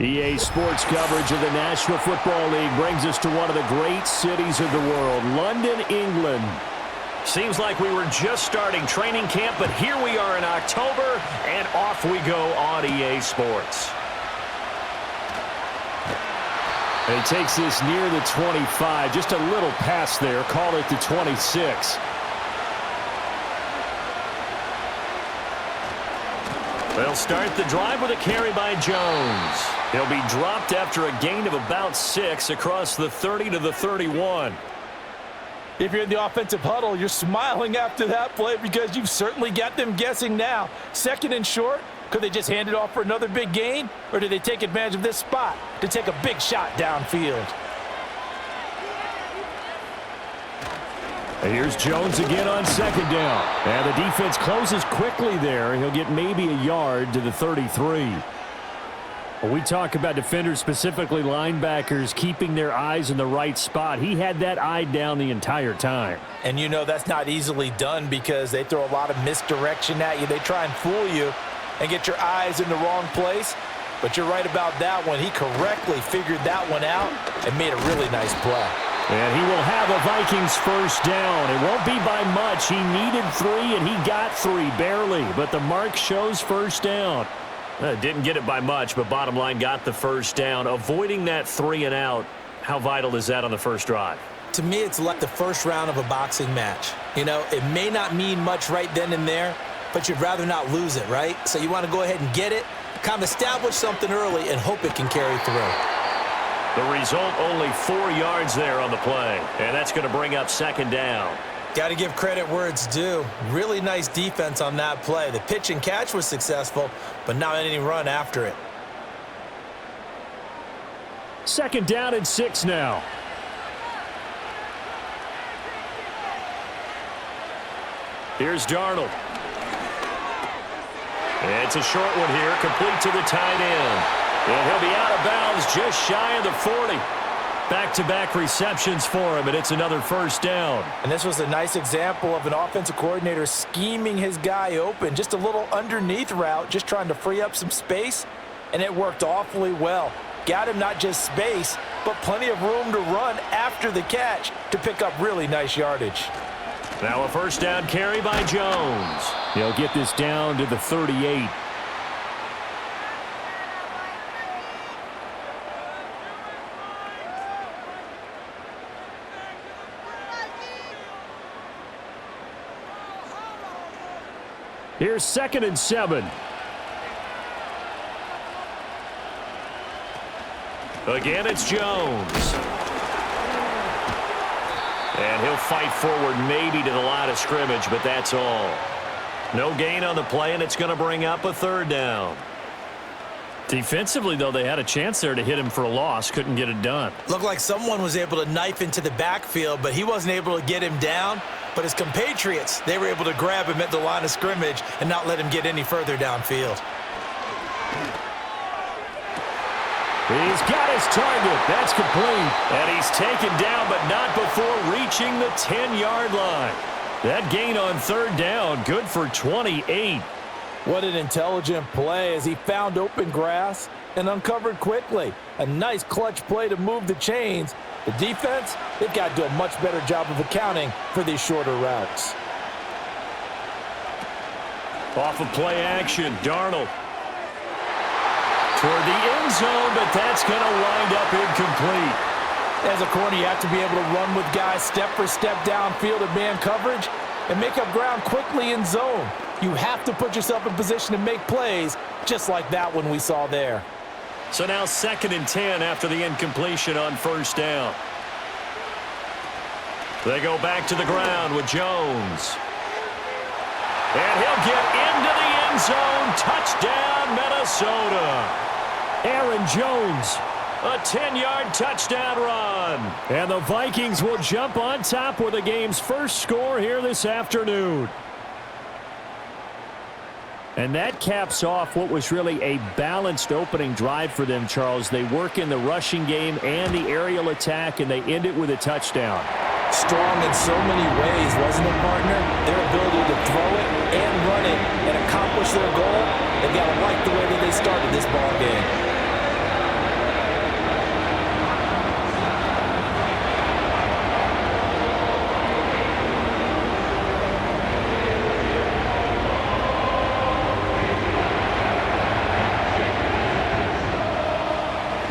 EA Sports coverage of the National Football League brings us to one of the great cities of the world, London, England. Seems like we were just starting training camp, but here we are in October, and off we go on EA Sports. And he takes this near the 25, just a little pass there, call it the 26. They'll start the drive with a carry by Jones. He'll be dropped after a gain of about 6 across the 30 to the 31. If you're in the offensive huddle, you're smiling after that play because you've certainly got them guessing now. Second and short, could they just hand it off for another big gain? Or do they take advantage of this spot to take a big shot downfield? And here's Jones again on second down. And the defense closes quickly there. He'll get maybe a yard to the 33. When we talk about defenders, specifically linebackers, keeping their eyes in the right spot, he had that eye down the entire time. And you know that's not easily done because they throw a lot of misdirection at you. They try and fool you and get your eyes in the wrong place. But you're right about that one. He correctly figured that one out and made a really nice play. And he will have a Vikings first down. It won't be by much. He needed 3, and he got 3, barely. But the mark shows first down. Didn't get it by much, but bottom line got the first down. Avoiding that 3 and out, how vital is that on the first drive? To me, it's like the first round of a boxing match. You know, it may not mean much right then and there, but you'd rather not lose it, right? So you want to go ahead and get it, kind of establish something early, and hope it can carry through. The result, only 4 yards there on the play, and that's going to bring up second down. Got to give credit where it's due. Really nice defense on that play. The pitch and catch was successful, but not any run after it. Second down and 6 now. Here's Darnold. It's a short one here, complete to the tight end. And he'll be out of bounds just shy of the 40. Back-to-back receptions for him, and it's another first down. And this was a nice example of an offensive coordinator scheming his guy open. Just a little underneath route, just trying to free up some space, and it worked awfully well. Got him not just space, but plenty of room to run after the catch to pick up really nice yardage. Now a first down carry by Jones. He'll get this down to the 38. Here's second and 7. Again, it's Jones. And he'll fight forward maybe to the line of scrimmage, but that's all. No gain on the play, and it's going to bring up a third down. Defensively, though, they had a chance there to hit him for a loss. Couldn't get it done. Looked like someone was able to knife into the backfield, but he wasn't able to get him down. But his compatriots, they were able to grab him at the line of scrimmage and not let him get any further downfield. He's got his target. That's complete. And he's taken down, but not before reaching the 10-yard line. That gain on third down, good for 28. What an intelligent play as he found open grass and uncovered quickly. A nice clutch play to move the chains. The defense, they've got to do a much better job of accounting for these shorter routes. Off of play action, Darnold. Toward the end zone, but that's going to wind up incomplete. As a corner, you have to be able to run with guys step for step downfield in man coverage and make up ground quickly in zone. You have to put yourself in position to make plays just like that one we saw there. So now second and 10 after the incompletion on first down. They go back to the ground with Jones. And he'll get into the end zone. Touchdown, Minnesota. Aaron Jones. A 10-yard touchdown run. And the Vikings will jump on top with the game's first score here this afternoon. And that caps off what was really a balanced opening drive for them, Charles. They work in the rushing game and the aerial attack, and they end it with a touchdown. Strong in so many ways, wasn't it, partner? Their ability to throw it and run it and accomplish their goal, they've got to like the way that they started this ball game.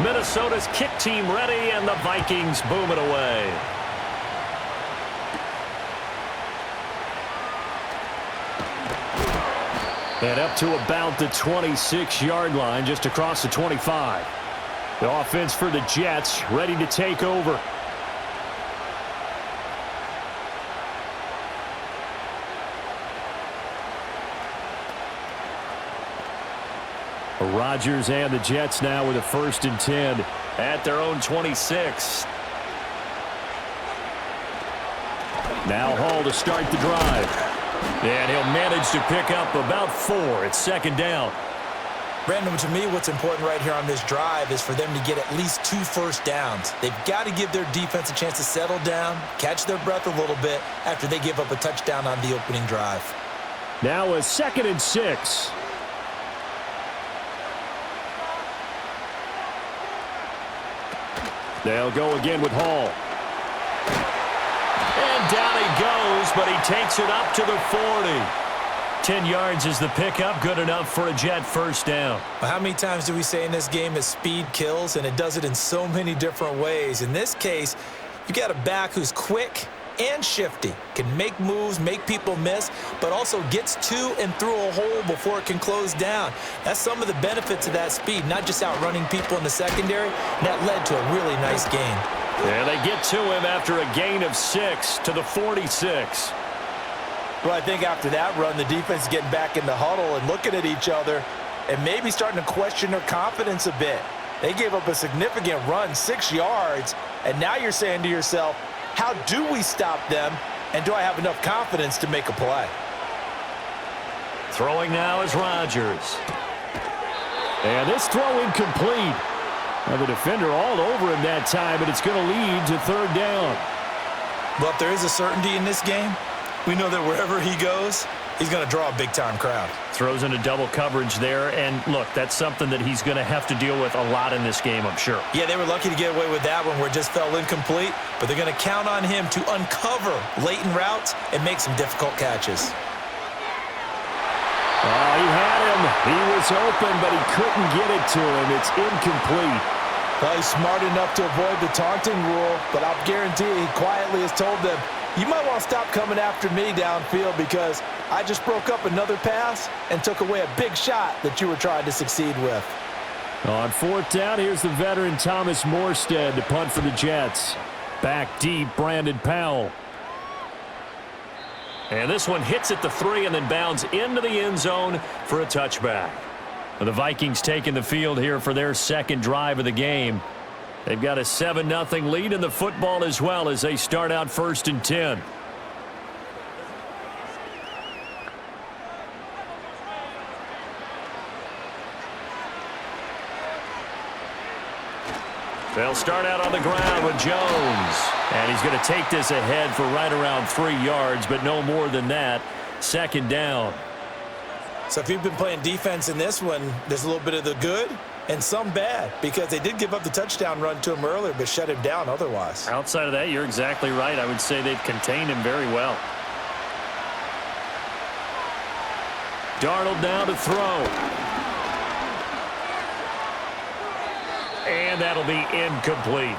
Minnesota's kick team ready, and the Vikings boom it away. And up to about the 26-yard line, just across the 25. The offense for the Jets ready to take over. Rodgers and the Jets now with a 1st and 10 at their own 26. Now Hall to start the drive. And he'll manage to pick up about 4. It's 2nd down. Brandon, to me, what's important right here on this drive is for them to get at least 2 first downs. They've got to give their defense a chance to settle down, catch their breath a little bit after they give up a touchdown on the opening drive. Now a 2nd and 6. They'll go again with Hall. And down he goes, but he takes it up to the 40. 10 yards is the pickup, good enough for a Jet 1st down. Well, how many times do we say in this game that speed kills, and it does it in so many different ways? In this case, you got a back who's quick and shifty, can make moves, make people miss, but also gets to and through a hole before it can close down. That's some of the benefits of that speed, not just outrunning people in the secondary. That led to a really nice gain. And they get to him after a gain of 6 to the 46. Well, I think after that run, the defense is getting back in the huddle and looking at each other and maybe starting to question their confidence a bit. They gave up a significant run, 6 yards, and now you're saying to yourself, how do we stop them, and do I have enough confidence to make a play? Throwing now is Rodgers. And this throw incomplete. Now the defender all over him that time, and it's going to lead to 3rd down. Well, if there is a certainty in this game, we know that wherever he goes, he's going to draw a big-time crowd. Throws into double coverage there, and look, that's something that he's going to have to deal with a lot in this game, I'm sure. Yeah, they were lucky to get away with that one where it just fell incomplete, but they're going to count on him to uncover latent routes and make some difficult catches. Oh, he had him. He was open, but he couldn't get it to him. It's incomplete. Well, he's smart enough to avoid the taunting rule, but I'll guarantee he quietly has told them, you might want to stop coming after me downfield because I just broke up another pass and took away a big shot that you were trying to succeed with. On 4th down, here's the veteran Thomas Morstead to punt for the Jets. Back deep, Brandon Powell. And this one hits at the 3 and then bounds into the end zone for a touchback. The Vikings taking the field here for their 2nd drive of the game. They've got a 7-0 lead in the football as well as they start out 1st and 10. They'll start out on the ground with Jones. And he's going to take this ahead for right around 3 yards, but no more than that. 2nd down. So if you've been playing defense in this one, there's a little bit of the good and some bad because they did give up the touchdown run to him earlier but shut him down otherwise. Outside of that, you're exactly right. I would say they've contained him very well. Darnold now to throw. And that'll be incomplete.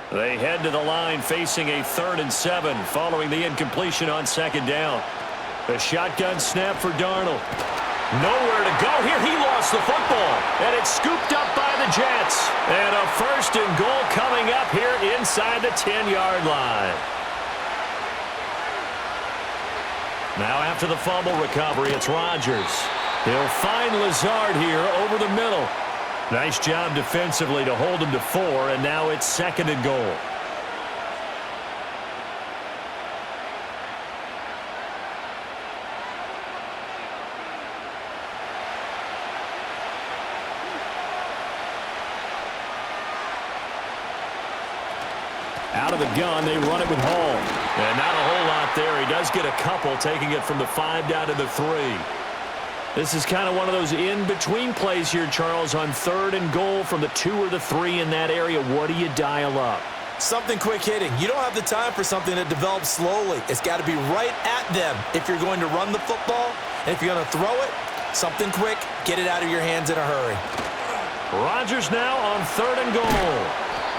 They head to the line facing a 3rd and 7 following the incompletion on 2nd down. A shotgun snap for Darnold. Nowhere to go here. He lost the football. And it's scooped up by the Jets. And a 1st and goal coming up here inside the 10-yard line. Now after the fumble recovery, it's Rodgers. He'll find Lazard here over the middle. Nice job defensively to hold him to 4, and now it's 2nd and goal. Out of the gun, they run it with Hall. And not a whole lot there. He does get a couple, taking it from the 5 down to the 3. This is kind of one of those in-between plays here, Charles, on 3rd and goal from the 2 or the 3 in that area. What do you dial up? Something quick hitting. You don't have the time for something that develops slowly. It's got to be right at them if you're going to run the football. And if you're going to throw it, something quick, get it out of your hands in a hurry. Rodgers now on 3rd and goal.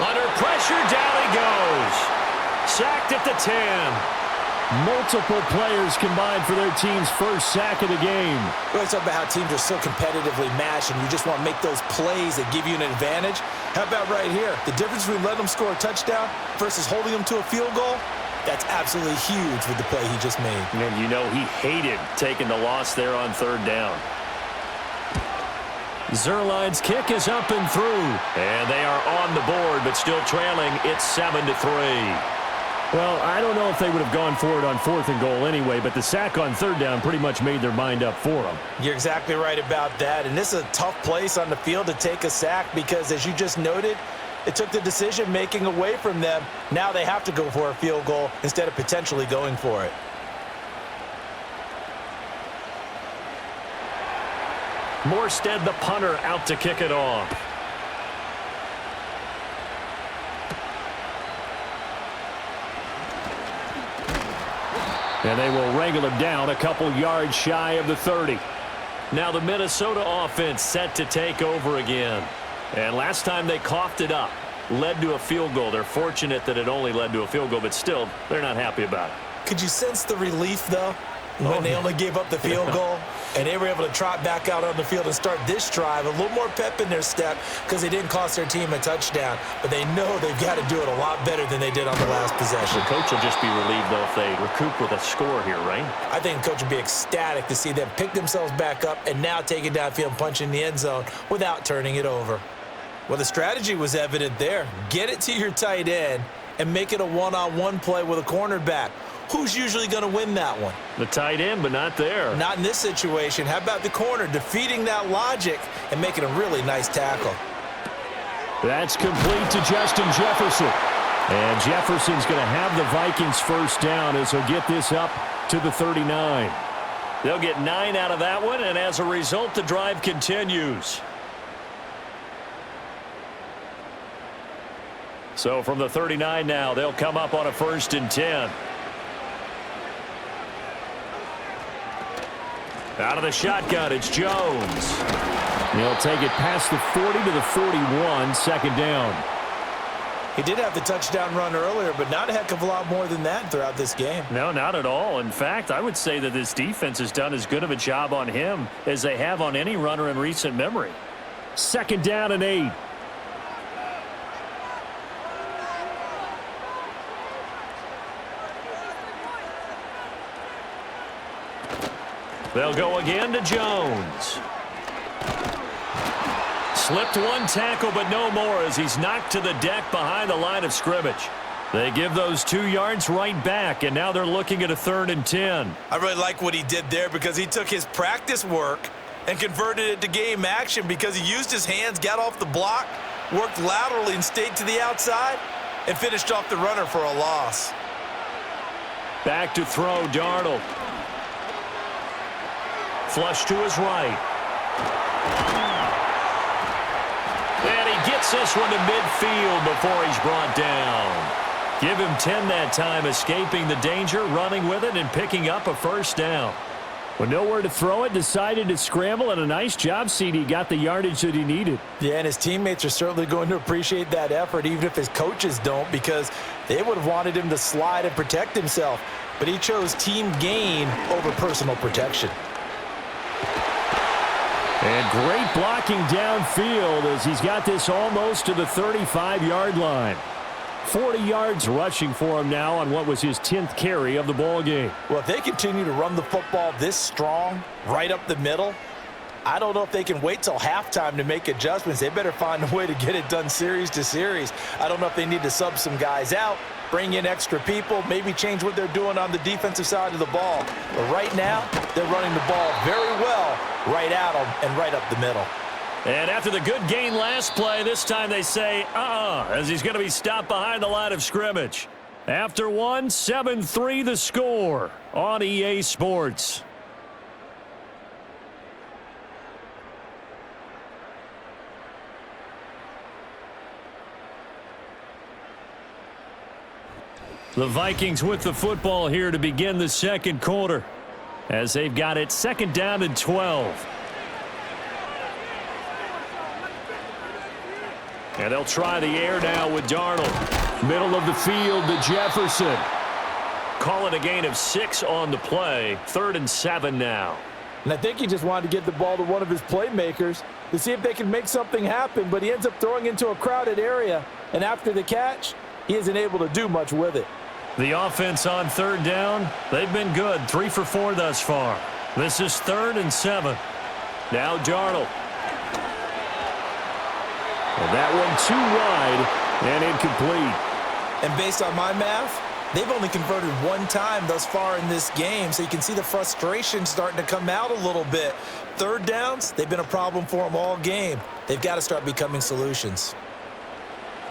Under pressure, down he goes. Sacked at the 10. Multiple players combined for their team's first sack of the game. We always talk about how teams are so competitively matched and you just want to make those plays that give you an advantage. How about right here? The difference between letting them score a touchdown versus holding them to a field goal, that's absolutely huge with the play he just made. And you know he hated taking the loss there on 3rd down. Zuerlein's kick is up and through. And they are on the board, but still trailing. It's 7-3. Well, I don't know if they would have gone for it on 4th and goal anyway, but the sack on 3rd down pretty much made their mind up for them. You're exactly right about that. And this is a tough place on the field to take a sack because, as you just noted, it took the decision-making away from them. Now they have to go for a field goal instead of potentially going for it. Morstead, the punter, out to kick it off. And they will wrangle him down a couple yards shy of the 30. Now the Minnesota offense set to take over again. And last time they coughed it up, led to a field goal. They're fortunate that it only led to a field goal, but still, they're not happy about it. Could you sense the relief, though, when they only gave up the field goal? And they were able to trot back out on the field and start this drive. A little more pep in their step because they didn't cost their team a touchdown. But they know they've got to do it a lot better than they did on the last possession. The coach will just be relieved, though, if they recoup with a score here, right? I think the coach would be ecstatic to see them pick themselves back up and now take it downfield and punch in the end zone without turning it over. Well, the strategy was evident there. Get it to your tight end and make it a one-on-one play with a cornerback. Who's usually going to win that one? The tight end, but not there. Not in this situation. How about the corner defeating that logic and making a really nice tackle? That's complete to Justin Jefferson. And Jefferson's going to have the Vikings first down as he'll get this up to the 39. They'll get 9 out of that one, and as a result, the drive continues. So from the 39 now, they'll come up on a 1st and 10. Out of the shotgun, it's Jones. He'll take it past the 40 to the 41, 2nd down. He did have the touchdown run earlier, but not a heck of a lot more than that throughout this game. No, not at all. In fact, I would say that this defense has done as good of a job on him as they have on any runner in recent memory. 2nd down and 8. They'll go again to Jones. Slipped one tackle, but no more as he's knocked to the deck behind the line of scrimmage. They give those 2 yards right back, and now they're looking at a 3rd and 10. I really like what he did there because he took his practice work and converted it to game action because he used his hands, got off the block, worked laterally and stayed to the outside, and finished off the runner for a loss. Back to throw, Darnold. Flush to his right. And he gets this one to midfield before he's brought down. Give him 10 that time, escaping the danger, running with it, and picking up a 1st down. With nowhere to throw it, decided to scramble, and a nice job, CD. Got the yardage that he needed. Yeah, and his teammates are certainly going to appreciate that effort, even if his coaches don't, because they would have wanted him to slide and protect himself. But he chose team gain over personal protection. And great blocking downfield as he's got this almost to the 35-yard line. 40 yards rushing for him now on what was his 10th carry of the ball game. Well, if they continue to run the football this strong, right up the middle, I don't know if they can wait till halftime to make adjustments. They better find a way to get it done series to series. I don't know if they need to sub some guys out, bring in extra people, maybe change what they're doing on the defensive side of the ball. But right now, they're running the ball very well right at them and right up the middle. And after the good gain last play, this time they say, as he's going to be stopped behind the line of scrimmage. After one, 7-3 the score on EA Sports. The Vikings with the football here to begin the second quarter as they've got it 2nd down and 12. And they'll try the air now with Darnold. Middle of the field to Jefferson. Call it a gain of 6 on the play. 3rd and 7 now. And I think he just wanted to get the ball to one of his playmakers to see if they can make something happen, but he ends up throwing into a crowded area, and after the catch, he isn't able to do much with it. The offense on 3rd down, they've been good. 3 for 4 thus far. This is 3rd and 7. Now Darnold. And that one too wide and incomplete. And based on my math, they've only converted 1 time thus far in this game, so you can see the frustration starting to come out a little bit. 3rd downs, they've been a problem for them all game. They've got to start becoming solutions.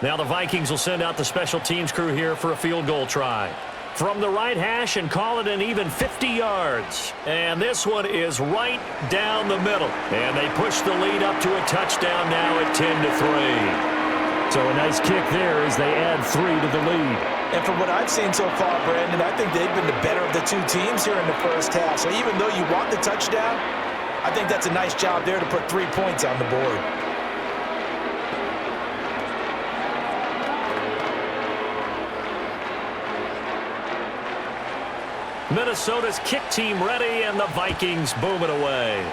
Now the Vikings will send out the special teams crew here for a field goal try. From the right hash and call it an even 50 yards. And this one is right down the middle. And they push the lead up to a touchdown now at 10-3. So a nice kick there as they add 3 to the lead. And from what I've seen so far, Brandon, I think they've been the better of the 2 teams here in the first half. So even though you want the touchdown, I think that's a nice job there to put 3 points on the board. Minnesota's kick team ready, and the Vikings boom it away.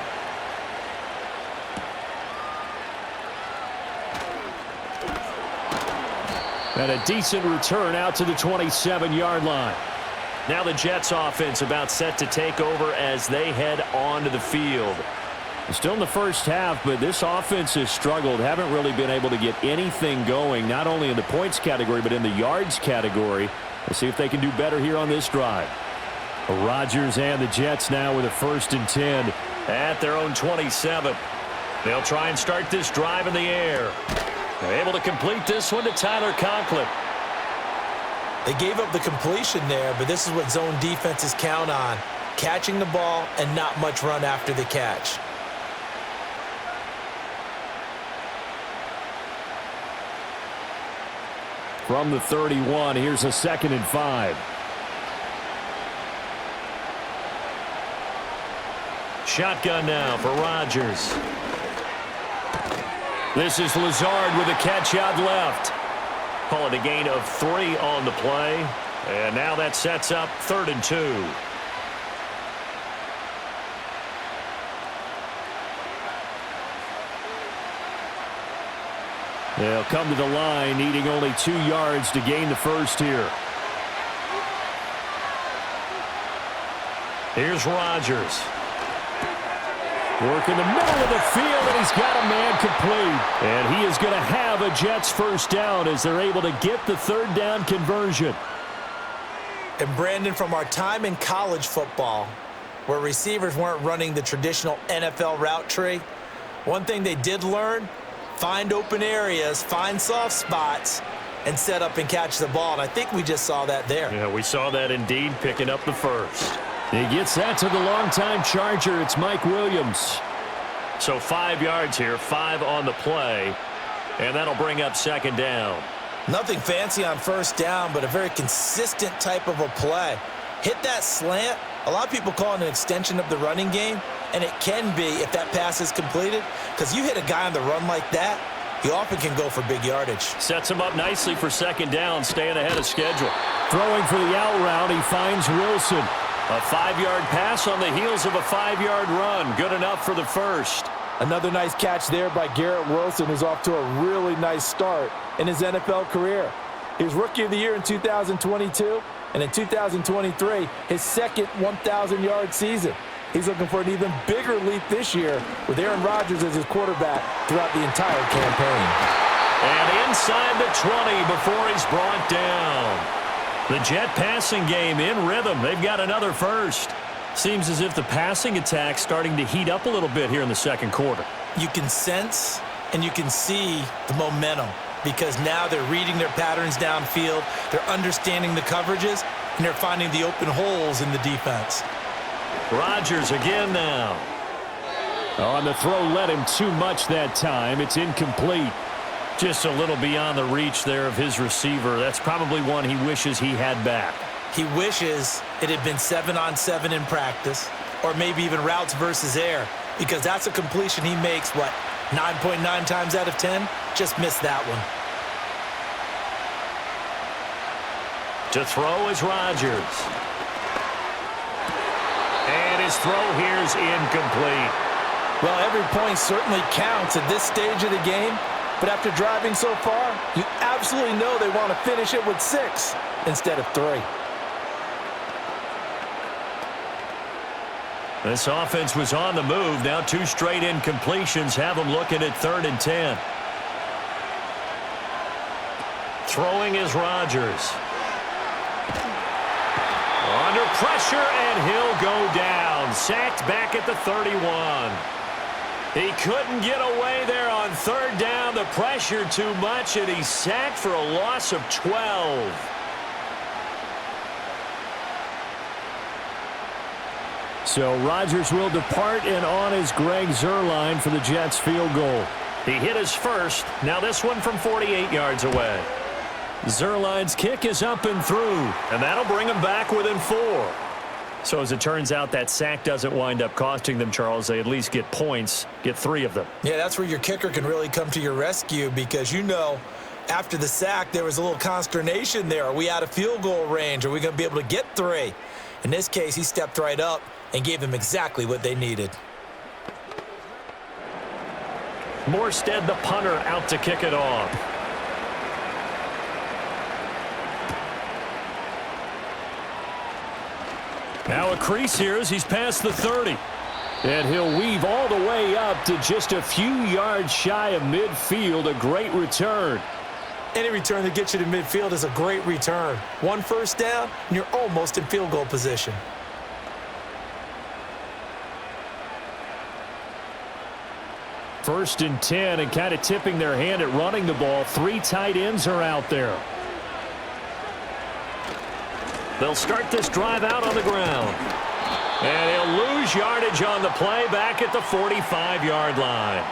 And a decent return out to the 27-yard line. Now the Jets offense about set to take over as they head onto the field. Still in the first half, but this offense has struggled. Haven't really been able to get anything going, not only in the points category, but in the yards category. Let's see if they can do better here on this drive. Rodgers and the Jets now with a 1st and 10. At their own 27. They'll try and start this drive in the air. They're able to complete this one to Tyler Conklin. They gave up the completion there, but this is what zone defenses count on. Catching the ball and not much run after the catch. From the 31, here's a 2nd and 5. Shotgun now for Rodgers. This is Lazard with a catch out left. Call it a gain of 3 on the play. And now that sets up 3rd and 2. They'll come to the line, needing only 2 yards to gain the first here. Here's Rodgers. Work in the middle of the field, and he's got a man complete. And he is going to have a Jets 1st down as they're able to get the 3rd down conversion. And Brandon, from our time in college football, where receivers weren't running the traditional NFL route tree, one thing they did learn, find open areas, find soft spots, and set up and catch the ball. And I think we just saw that there. Yeah, we saw that indeed, picking up the first. He gets that to the longtime Charger. It's Mike Williams. So 5 yards here, 5 on the play, and that'll bring up 2nd down. Nothing fancy on 1st down, but a very consistent type of a play. Hit that slant. A lot of people call it an extension of the running game, and it can be if that pass is completed, because you hit a guy on the run like that, he often can go for big yardage. Sets him up nicely for 2nd down, staying ahead of schedule. Throwing for the out route, he finds Wilson. A 5-yard pass on the heels of a 5-yard run. Good enough for the first. Another nice catch there by Garrett Wilson, who's off to a really nice start in his NFL career. He was Rookie of the Year in 2022, and in 2023, his 2nd 1,000-yard season. He's looking for an even bigger leap this year with Aaron Rodgers as his quarterback throughout the entire campaign. And inside the 20 before he's brought down. The Jet passing game in rhythm. They've got another first. Seems as if the passing attack's starting to heat up a little bit here in the second quarter. You can sense and you can see the momentum because now they're reading their patterns downfield, they're understanding the coverages, and they're finding the open holes in the defense. Rodgers again now. On the throw, led him too much that time. It's incomplete. Just a little beyond the reach there of his receiver. That's probably one he wishes he had back. He wishes it had been 7-on-7 in practice, or maybe even routes versus air, because that's a completion he makes, 9.9 times out of 10? Just missed that one. To throw is Rodgers. And his throw here is incomplete. Well, every point certainly counts at this stage of the game, but after driving so far, you absolutely know they want to finish it with 6 instead of 3. This offense was on the move. Now 2 straight incompletions have them looking at 3rd and 10. Throwing is Rodgers. Under pressure, and he'll go down. Sacked back at the 31. He couldn't get away there on 3rd down. The pressure too much, and he's sacked for a loss of 12. So Rodgers will depart, and on is Greg Zuerlein for the Jets field goal. He hit his first. Now this one from 48 yards away. Zuerlein's kick is up and through, and that'll bring him back within 4. So as it turns out, that sack doesn't wind up costing them, Charles. They at least get points, get 3 of them. Yeah, that's where your kicker can really come to your rescue, because after the sack, there was a little consternation there. Are we out of field goal range? Are we going to be able to get 3? In this case, he stepped right up and gave them exactly what they needed. Morstead, the punter, out to kick it off. Now a crease here as he's past the 30. And he'll weave all the way up to just a few yards shy of midfield. A great return. Any return that gets you to midfield is a great return. 1 first down, and you're almost in field goal position. First and 10, and kind of tipping their hand at running the ball. 3 tight ends are out there. They'll start this drive out on the ground. And he'll lose yardage on the play back at the 45-yard line.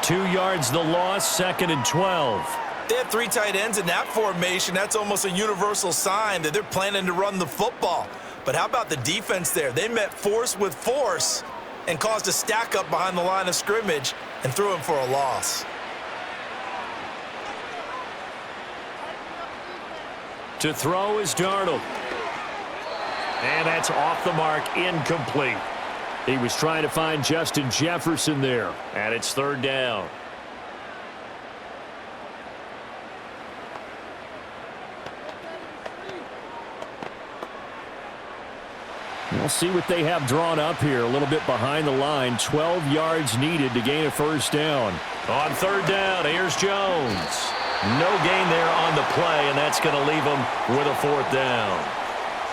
2 yards the loss, 2nd and 12. They have 3 tight ends in that formation. That's almost a universal sign that they're planning to run the football. But how about the defense there? They met force with force and caused a stack up behind the line of scrimmage and threw him for a loss. To throw is Darnold. And that's off the mark, incomplete. He was trying to find Justin Jefferson there. And it's 3rd down. We'll see what they have drawn up here. A little bit behind the line. 12 yards needed to gain a first down. On 3rd down, here's Jones. No gain there on the play, and that's going to leave them with a 4th down.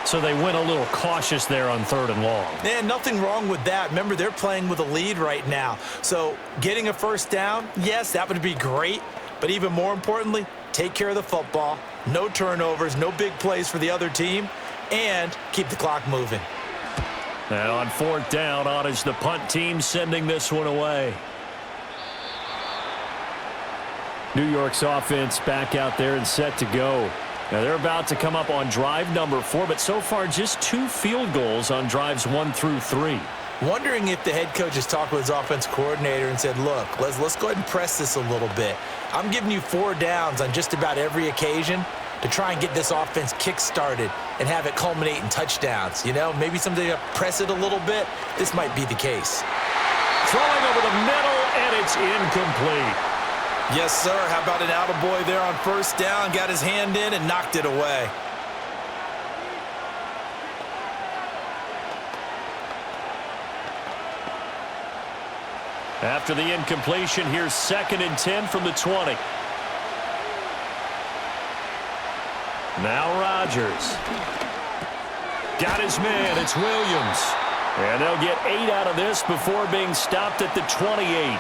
So they went a little cautious there on 3rd and long. Man, nothing wrong with that. Remember, they're playing with a lead right now. So getting a first down, yes, that would be great. But even more importantly, take care of the football. No turnovers, no big plays for the other team, and keep the clock moving. And on 4th down, on is the punt team sending this one away. New York's offense back out there and set to go. Now they're about to come up on drive number 4, but so far just 2 field goals on drives 1 through 3. Wondering if the head coach has talked with his offense coordinator and said, look, let's go ahead and press this a little bit. I'm giving you 4 downs on just about every occasion to try and get this offense kick-started and have it culminate in touchdowns. Maybe someday press it a little bit. This might be the case. Throwing over the middle, and it's incomplete. Yes, sir. How about an attaboy there on 1st down? Got his hand in and knocked it away. After the incompletion, here's 2nd and 10 from the 20. Now Rodgers. Got his man. It's Williams. And they'll get 8 out of this before being stopped at the 28.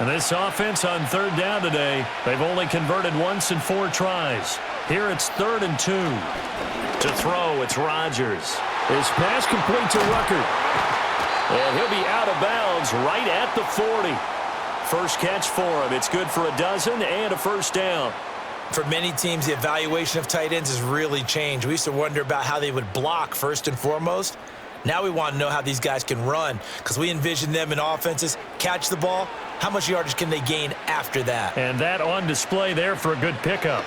And this offense on third down today, they've only converted once in 4 tries. Here it's 3rd and 2. To throw, it's Rodgers. His pass complete to Rucker. And he'll be out of bounds right at the 40. First catch for him. It's good for a dozen and a first down. For many teams, the evaluation of tight ends has really changed. We used to wonder about how they would block first and foremost. Now we want to know how these guys can run because we envision them in offenses, catch the ball. How much yardage can they gain after that? And that on display there for a good pickup.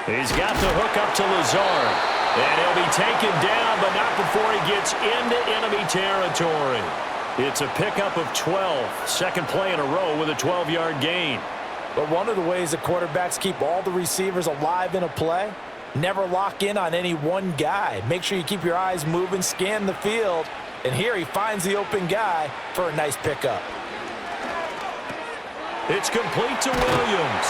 He's got the hook up to Lazard. And he'll be taken down, but not before he gets into enemy territory. It's a pickup of 12. Second play in a row with a 12-yard gain. But one of the ways the quarterbacks keep all the receivers alive in a play, never lock in on any one guy. Make sure you keep your eyes moving, scan the field. And here he finds the open guy for a nice pickup. It's complete to Williams.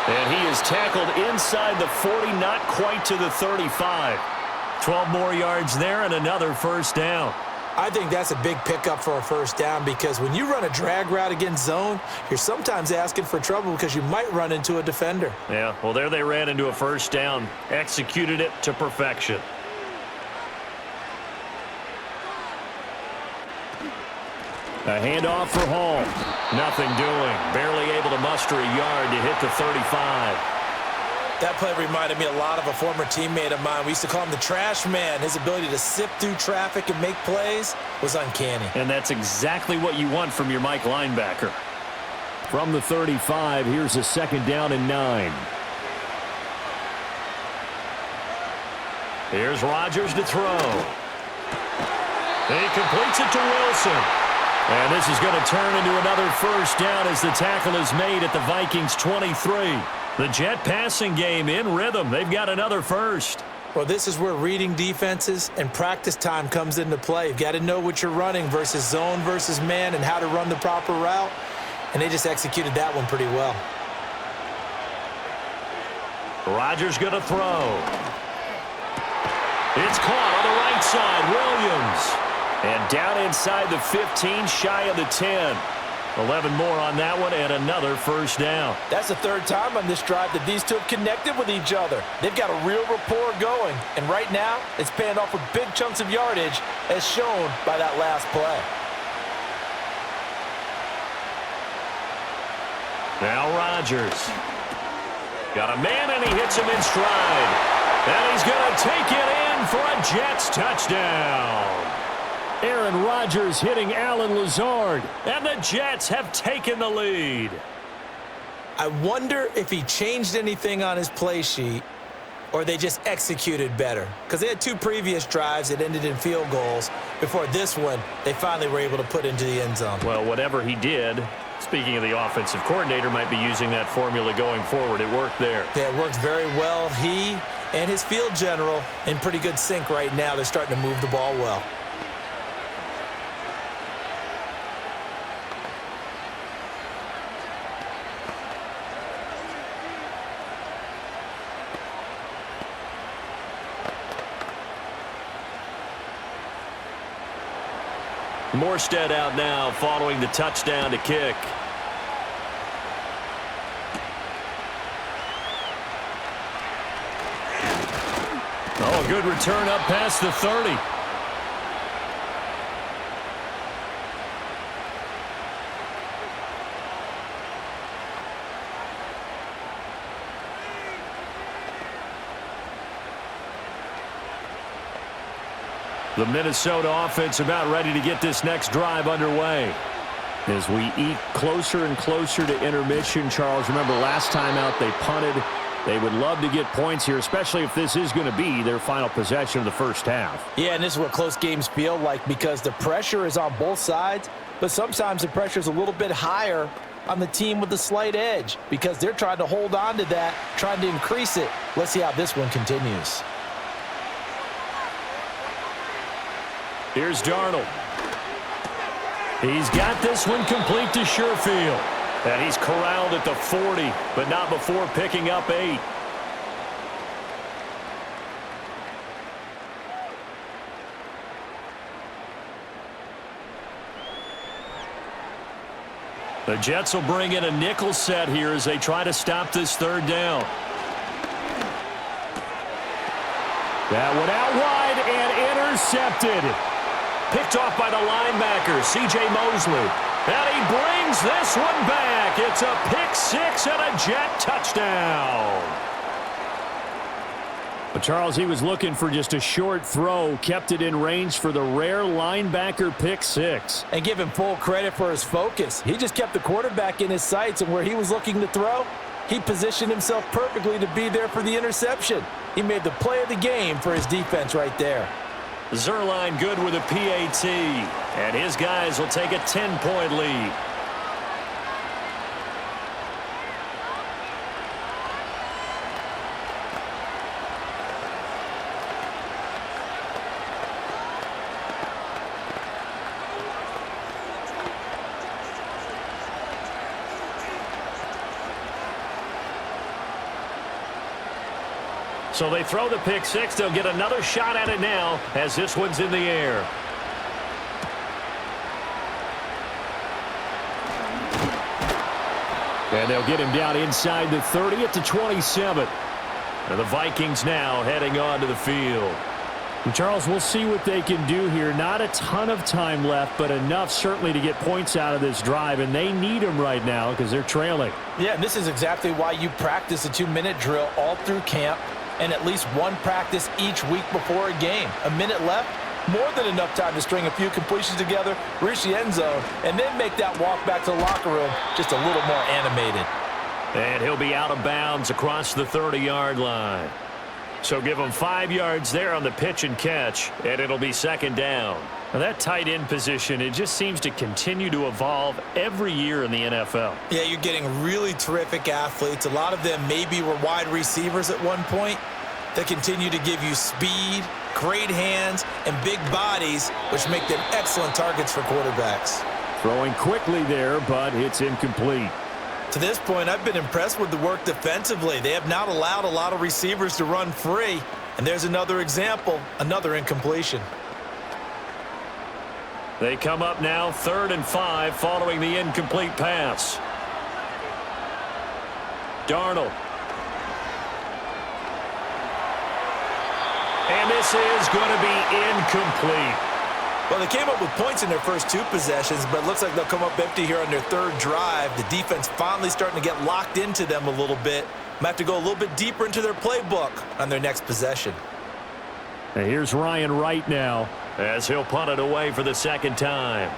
And he is tackled inside the 40, not quite to the 35. 12 more yards there and another first down. I think that's a big pickup for a first down because when you run a drag route against zone, you're sometimes asking for trouble because you might run into a defender. Yeah, well, there they ran into a first down. Executed it to perfection. A handoff for Hall. Nothing doing. Barely able to muster a yard to hit the 35. That play reminded me a lot of a former teammate of mine. We used to call him the trash man. His ability to sift through traffic and make plays was uncanny. And that's exactly what you want from your Mike linebacker. From the 35, here's a 2nd down and 9. Here's Rodgers to throw. He completes it to Wilson. And this is going to turn into another first down as the tackle is made at the Vikings 23. The Jet passing game in rhythm. They've got another first. Well, this is where reading defenses and practice time comes into play. You've got to know what you're running versus zone versus man and how to run the proper route. And they just executed that one pretty well. Rodgers going to throw. It's caught on the right side. Williams. And down inside the 15, shy of the 10. 11 more on that one and another first down. That's the 3rd time on this drive that these two have connected with each other. They've got a real rapport going. And right now, it's paying off with big chunks of yardage as shown by that last play. Now Rodgers. Got a man and he hits him in stride. And he's going to take it in for a Jets touchdown. Aaron Rodgers hitting Alan Lazard. And the Jets have taken the lead. I wonder if he changed anything on his play sheet or they just executed better. Because they had 2 previous drives that ended in field goals. Before this one, they finally were able to put into the end zone. Well, whatever he did, speaking of the offensive coordinator, might be using that formula going forward. It worked there. Yeah, it worked very well. He and his field general in pretty good sync right now. They're starting to move the ball well. Morstead out now following the touchdown to kick. Oh, good return up past the 30. The Minnesota offense about ready to get this next drive underway. As we eke closer and closer to intermission, Charles, remember last time out they punted. They would love to get points here, especially if this is going to be their final possession of the first half. Yeah, and this is what close games feel like because the pressure is on both sides, but sometimes the pressure is a little bit higher on the team with the slight edge because they're trying to hold on to that, trying to increase it. Let's see how this one continues. Here's Darnold. He's got this one complete to Sherfield. And he's corralled at the 40, but not before picking up 8. The Jets will bring in a nickel set here as they try to stop this third down. That one out wide and intercepted. Picked off by the linebacker, C.J. Mosley. And he brings this one back. It's a pick six and a Jet touchdown. But Charles, he was looking for just a short throw, kept it in range for the rare linebacker pick six. And give him full credit for his focus. He just kept the quarterback in his sights, and where he was looking to throw, he positioned himself perfectly to be there for the interception. He made the play of the game for his defense right there. Zerline good with a PAT, and his guys will take a 10-point lead. So they throw the pick six. They'll get another shot at it now as this one's in the air. And they'll get him down inside the 30 at the 27. And the Vikings now heading on to the field. And Charles, we'll see what they can do here. Not a ton of time left, but enough certainly to get points out of this drive, and they need them right now because they're trailing. Yeah, and this is exactly why you practice a 2-minute drill all through camp, and at least one practice each week before a game. A minute left, more than enough time to string a few completions together, reach the end zone, and then make that walk back to the locker room just a little more animated. And he'll be out of bounds across the 30-yard line. So give him 5 yards there on the pitch and catch, and it'll be second down. Now that tight end position, it just seems to continue to evolve every year in the NFL. Yeah, you're getting really terrific athletes. A lot of them maybe were wide receivers at one point. They continue to give you speed, great hands, and big bodies, which make them excellent targets for quarterbacks. Throwing quickly there, but it's incomplete. To this point, I've been impressed with the work defensively. They have not allowed a lot of receivers to run free. And there's another example, another incompletion. They come up now 3rd and 5 following the incomplete pass. Darnold. And this is going to be incomplete. Well, they came up with points in their first 2 possessions, but it looks like they'll come up empty here on their 3rd drive. The defense finally starting to get locked into them a little bit. Might have to go a little bit deeper into their playbook on their next possession. And here's Ryan Wright now, as he'll punt it away for the second time.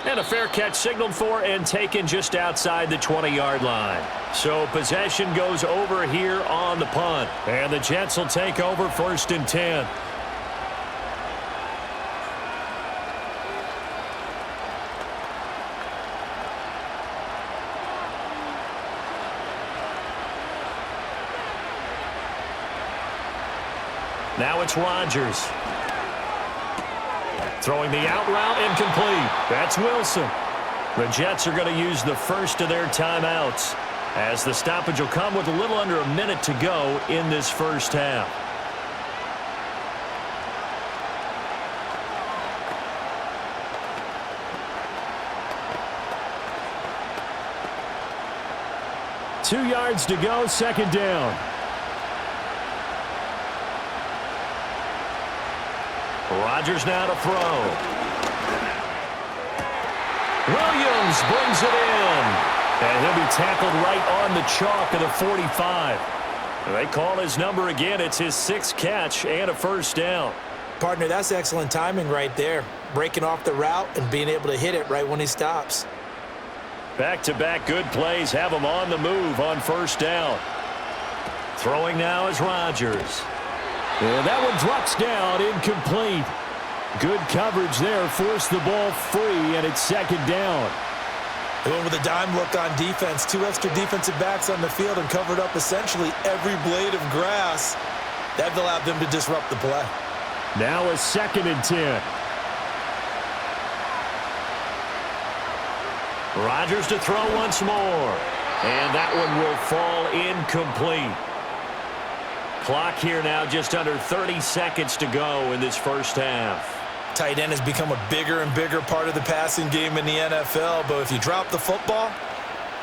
And a fair catch signaled for and taken just outside the 20-yard line. So possession goes over here on the punt. And the Jets will take over 1st and 10. Now it's Rodgers. Throwing the out route incomplete. That's Wilson. The Jets are going to use the first of their timeouts, as the stoppage will come with a little under a minute to go in this first half. Two yards to go, second down. Rodgers now to throw. Williams brings it in. And he'll be tackled right on the chalk of the 45. They call his number again. It's his 6th catch and a first down. Partner, that's excellent timing right there. Breaking off the route and being able to hit it right when he stops. Back-to-back good plays have him on the move on first down. Throwing now is Rodgers. And that one drops down, incomplete. Good coverage there, forced the ball free, and it's second down. They went with a dime look on defense. 2 extra defensive backs on the field and covered up essentially every blade of grass. That allowed them to disrupt the play. Now a 2nd and 10. Rodgers to throw once more. And that one will fall incomplete. Clock here now just under 30 seconds to go in this first half. Tight end has become a bigger and bigger part of the passing game in the NFL, but if you drop the football,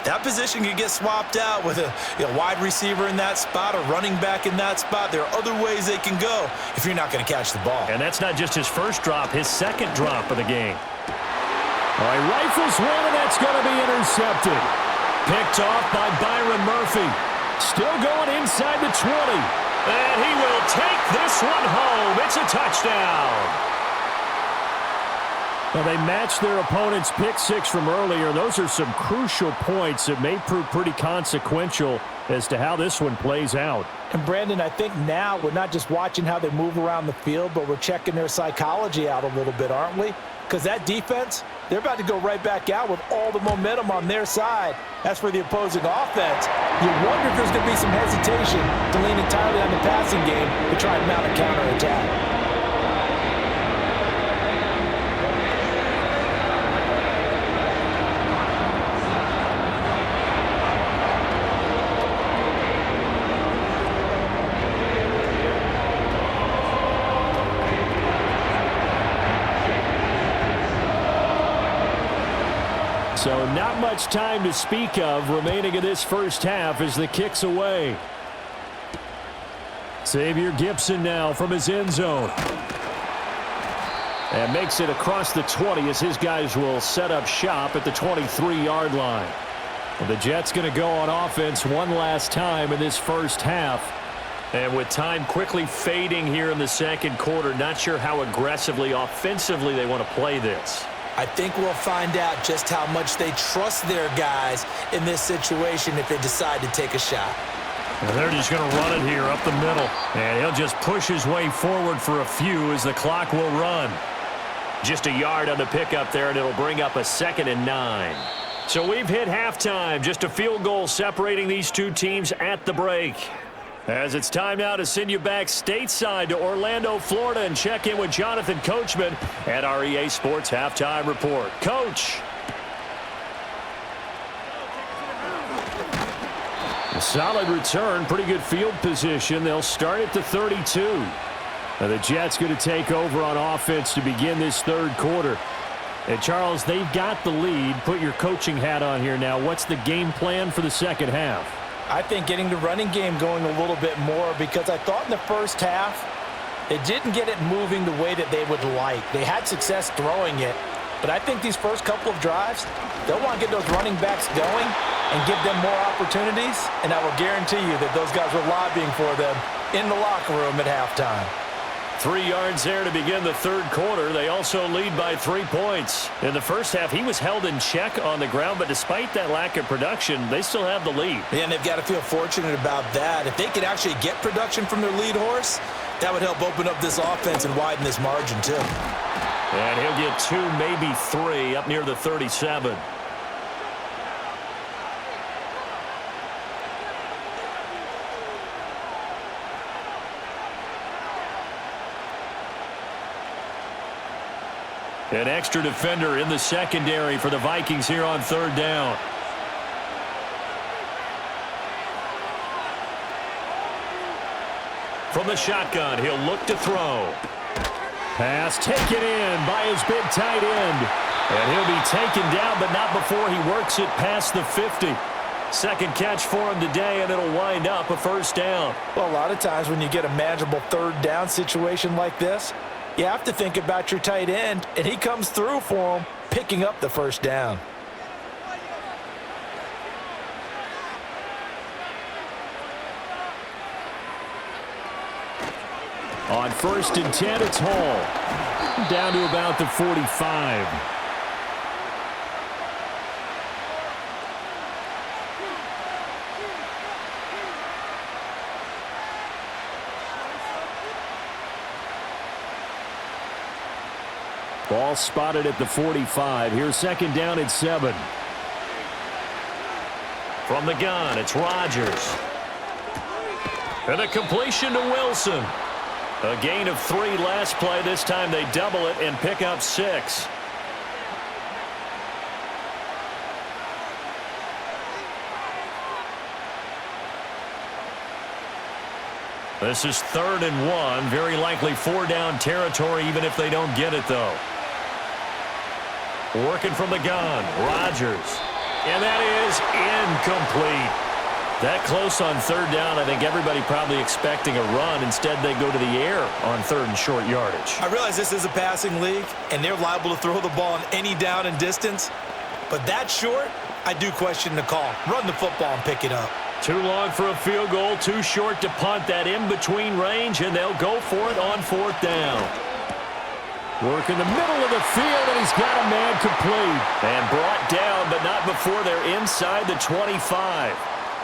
that position can get swapped out with a wide receiver in that spot, a running back in that spot. There are other ways they can go if you're not going to catch the ball. And that's not just his first drop, his second drop of the game. All right, rifles one, and that's going to be intercepted. Picked off by Byron Murphy. Still going inside the 20. And he will take this one home. It's a touchdown. Well, they matched their opponent's pick six from earlier. Those are some crucial points that may prove pretty consequential as to how this one plays out. And, Brandon, I think now we're not just watching how they move around the field, but we're checking their psychology out a little bit, aren't we? Because that defense, they're about to go right back out with all the momentum on their side. As for the opposing offense, you wonder if there's going to be some hesitation to lean entirely on the passing game to try and mount a counterattack. So not much time to speak of remaining in this first half as the kick's away. Xavier Gipson now from his end zone. And makes it across the 20 as his guys will set up shop at the 23-yard line. Well, the Jets going to go on offense one last time in this first half. And with time quickly fading here in the second quarter, not sure how aggressively, offensively they want to play this. I think we'll find out just how much they trust their guys in this situation if they decide to take a shot. And they're just going to run it here up the middle. And he'll just push his way forward for a few as the clock will run. Just a yard on the pickup there, and it'll bring up a 2nd and 9. So we've hit halftime. Just a field goal separating these two teams at the break. As it's time now to send you back stateside to Orlando, Florida, and check in with Jonathan Coachman at our EA Sports Halftime Report. Coach. A solid return, pretty good field position. They'll start at the 32. Now the Jets going to take over on offense to begin this third quarter. And Charles, they've got the lead. Put your coaching hat on here now. What's the game plan for the second half? I think getting the running game going a little bit more because I thought in the first half they didn't get it moving the way that they would like. They had success throwing it, but I think these first couple of drives, they'll want to get those running backs going and give them more opportunities, and I will guarantee you that those guys were lobbying for them in the locker room at halftime. 3 yards there to begin the third quarter. They also lead by 3 points. In the first half, he was held in check on the ground, but despite that lack of production, they still have the lead. And they've got to feel fortunate about that. If they could actually get production from their lead horse, that would help open up this offense and widen this margin too. And he'll get 2, maybe 3 up near the 37. An extra defender in the secondary for the Vikings here on third down. From the shotgun, he'll look to throw. Pass taken in by his big tight end. And he'll be taken down, but not before he works it past the 50. Second catch for him today, and it'll wind up a first down. Well, a lot of times when you get a manageable third down situation like this, you have to think about your tight end, and he comes through for him, picking up the first down. On 1st and 10, it's Hall. Down to about the 45. Ball spotted at the 45. Here's second down at 7. From the gun, it's Rodgers. And a completion to Wilson. A gain of 3 last play. This time they double it and pick up 6. This is 3rd and 1. Very likely 4-down territory, even if they don't get it, though. Working from the gun, Rodgers. And that is incomplete. That close on 3rd down, I think everybody probably expecting a run. Instead, they go to the air on 3rd and short yardage. I realize this is a passing league, and they're liable to throw the ball on any down and distance. But that short, I do question the call. Run the football and pick it up. Too long for a field goal, too short to punt. That in-between range, and they'll go for it on 4th down. Work in the middle of the field, and he's got a man complete. And brought down, but not before they're inside the 25.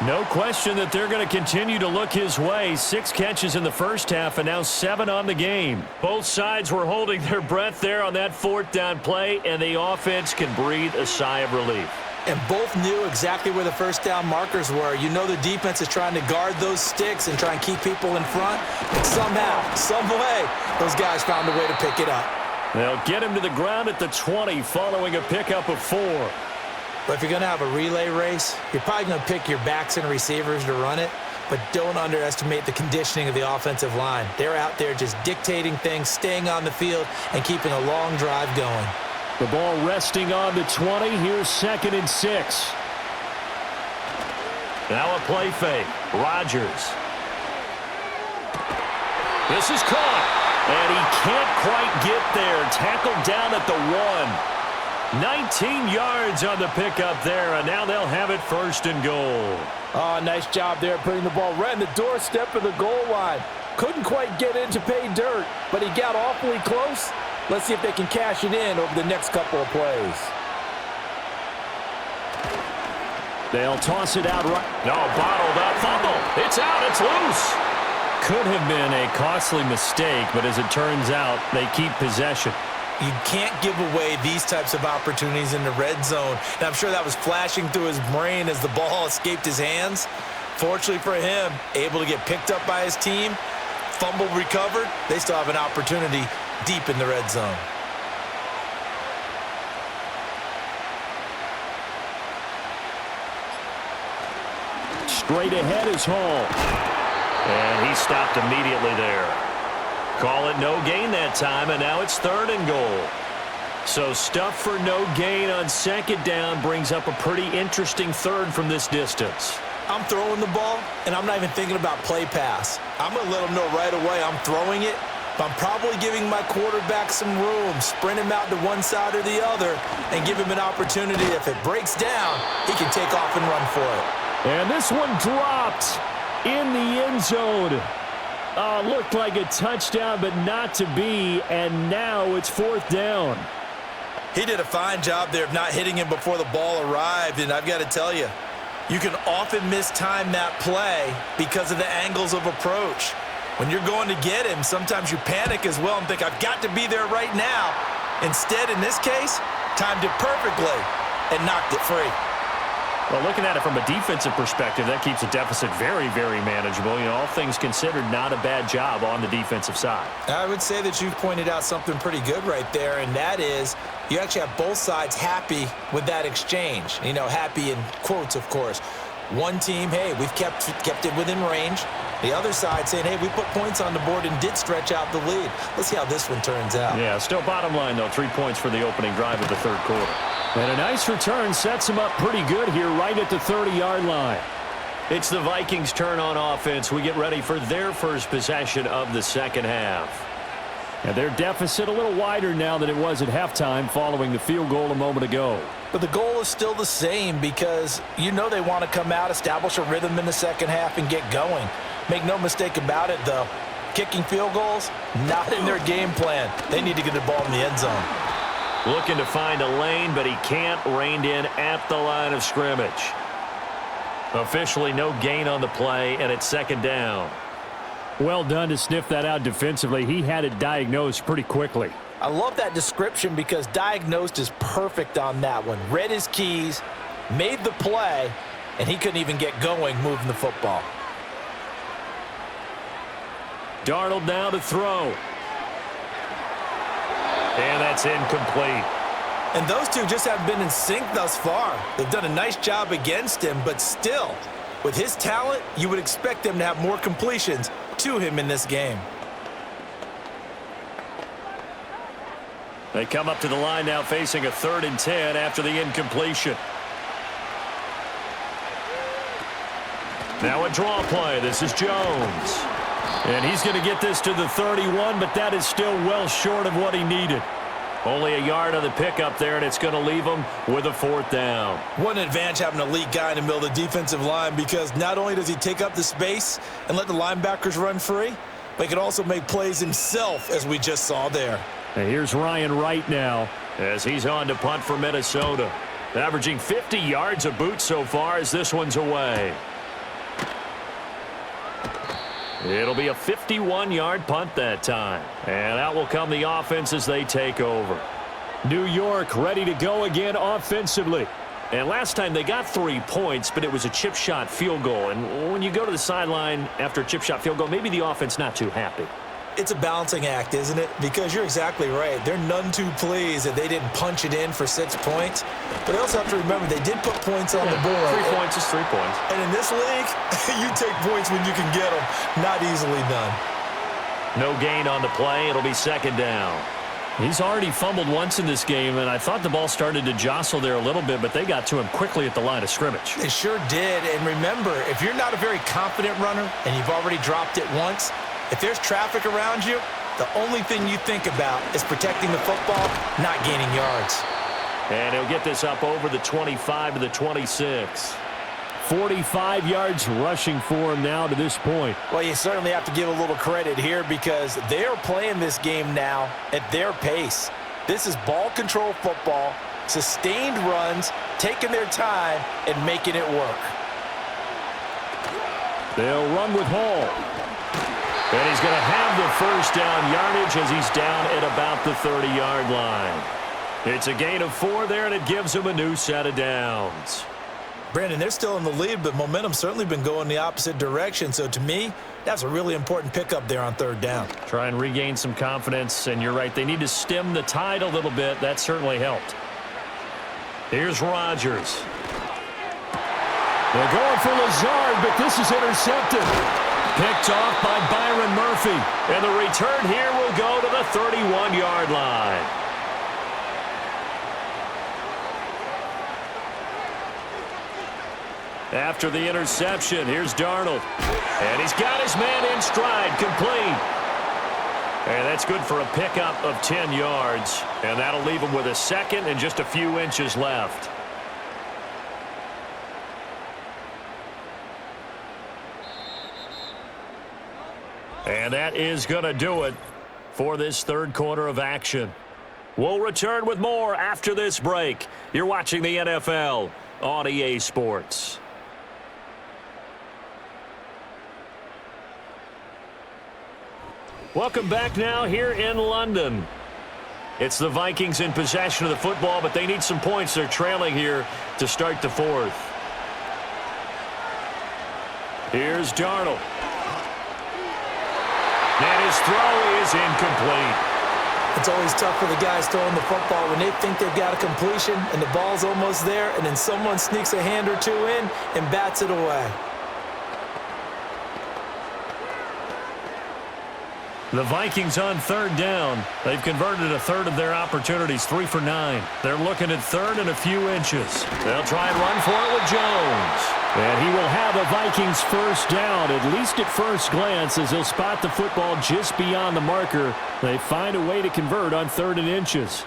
No question that they're going to continue to look his way. 6 catches in the first half and now 7 on the game. Both sides were holding their breath there on that 4th down play, and the offense can breathe a sigh of relief. And both knew exactly where the first down markers were. You know the defense is trying to guard those sticks and try and keep people in front. But somehow, some way, those guys found a way to pick it up. They'll get him to the ground at the 20 following a pickup of 4. But if you're going to have a relay race, you're probably going to pick your backs and receivers to run it, but don't underestimate the conditioning of the offensive line. They're out there just dictating things, staying on the field, and keeping a long drive going. The ball resting on the 20. Here's 2nd and 6. Now a play fake. Rodgers. This is caught. And he can't quite get there. Tackled down at the 1. 19 yards on the pickup there, and now they'll have it 1st and goal. Oh, nice job there putting the ball right in the doorstep of the goal line. Couldn't quite get in to pay dirt, but he got awfully close. Let's see if they can cash it in over the next couple of plays. They'll toss it out right. No, bottled up. Fumble. It's out. It's loose. Could have been a costly mistake, but as it turns out, they keep possession. You can't give away these types of opportunities in the red zone. And I'm sure that was flashing through his brain as the ball escaped his hands. Fortunately for him, able to get picked up by his team, fumble recovered. They still have an opportunity deep in the red zone. Straight ahead is Hall. And he stopped immediately there. Call it no gain that time, and now it's 3rd and goal. So stuff for no gain on 2nd down brings up a pretty interesting 3rd from this distance. I'm throwing the ball, and I'm not even thinking about play pass. I'm going to let them know right away I'm throwing it, but I'm probably giving my quarterback some room, sprint him out to one side or the other, and give him an opportunity. If it breaks down, he can take off and run for it. And this one dropped in the end zone. Looked like a touchdown, but not to be, and now it's 4th down. He did a fine job there of not hitting him before the ball arrived, and I've got to tell you, you can often mistime that play because of the angles of approach. When you're going to get him, sometimes you panic as well and think, I've got to be there right now. Instead, in this case, timed it perfectly and knocked it free. Well, looking at it from a defensive perspective, that keeps the deficit very, very manageable. You know, all things considered, not a bad job on the defensive side. I would say that you've pointed out something pretty good right there, and that is you actually have both sides happy with that exchange. You know, happy in quotes, of course. One team, hey, we've kept it within range. The other side saying, hey, we put points on the board and did stretch out the lead. Let's see how this one turns out. Yeah, still bottom line, though, 3 points for the opening drive of the 3rd quarter. And a nice return sets him up pretty good here right at the 30-yard line. It's the Vikings' turn on offense. We get ready for their first possession of the 2nd half. And their deficit a little wider now than it was at halftime following the field goal a moment ago. But the goal is still the same because you know they want to come out, establish a rhythm in the 2nd half, and get going. Make no mistake about it, though. Kicking field goals, not in their game plan. They need to get the ball in the end zone. Looking to find a lane, but he can't. Reined in at the line of scrimmage. Officially no gain on the play, and it's 2nd down. Well done to sniff that out defensively. He had it diagnosed pretty quickly. I love that description because diagnosed is perfect on that one. Read his keys, made the play, and he couldn't even get going moving the football. Darnold now to throw. And that's incomplete. And those two just haven't been in sync thus far. They've done a nice job against him, but still, With his talent, you would expect them to have more completions to him in this game. They come up to the line now facing a 3rd and 10 after the incompletion. Now a draw play. This is Jones. And he's going to get this to the 31, but that is still well short of what he needed. Only a yard on the pickup there, and it's going to leave him with a 4th down. What an advantage having an elite guy in the middle of the defensive line, because not only does he take up the space and let the linebackers run free, but he can also make plays himself, as we just saw there. And here's Ryan Wright now, as he's on to punt for Minnesota. Averaging 50 yards a boot so far as this one's away. It'll be a 51-yard punt that time. And out will come the offense as they take over. New York ready to go again offensively. And last time they got 3 points, but it was a chip shot field goal. And when you go to the sideline after a chip shot field goal, maybe the offense not too happy. It's a balancing act, isn't it? Because you're exactly right. They're none too pleased that they didn't punch it in for 6 points. But I also have to remember they did put points on the board. 3 points is 3 points. And in this league, you take points when you can get them. Not easily done. No gain on the play. It'll be 2nd down. He's already fumbled once in this game, and I thought the ball started to jostle there a little bit, but they got to him quickly at the line of scrimmage. They sure did. And remember, if you're not a very confident runner and you've already dropped it once, if there's traffic around you, the only thing you think about is protecting the football, not gaining yards. And he'll get this up over the 25 to the 26. 45 yards rushing for him now to this point. Well, you certainly have to give a little credit here because they are playing this game now at their pace. This is ball control football, sustained runs, taking their time, and making it work. They'll run with Hall. And he's going to have the 1st down yardage as he's down at about the 30-yard line. It's a gain of 4 there, and it gives him a new set of downs. Brandon, they're still in the lead, but momentum's certainly been going the opposite direction. So to me, that's a really important pickup there on 3rd down. Try and regain some confidence, and you're right. They need to stem the tide a little bit. That certainly helped. Here's Rodgers. They're going for Lazard, but this is intercepted. Picked off by Byron Murphy. And the return here will go to the 31-yard line. After the interception, here's Darnold. And he's got his man in stride, complete. And that's good for a pickup of 10 yards. And that'll leave him with a 2nd and just a few inches left. And that is going to do it for this 3rd quarter of action. We'll return with more after this break. You're watching the NFL on EA Sports. Welcome back now here in London. It's the Vikings in possession of the football, but they need some points. They're trailing here to start the 4th. Here's Darnold. And his throw is incomplete. It's always tough for the guys throwing the football when they think they've got a completion and the ball's almost there, and then someone sneaks a hand or two in and bats it away. The Vikings on 3rd down. They've converted a 3rd of their opportunities, 3 for 9. They're looking at 3rd and a few inches. They'll try and run for it with Jones. And he will have a Vikings 1st down, at least at first glance, as he'll spot the football just beyond the marker. They find a way to convert on 3rd and inches.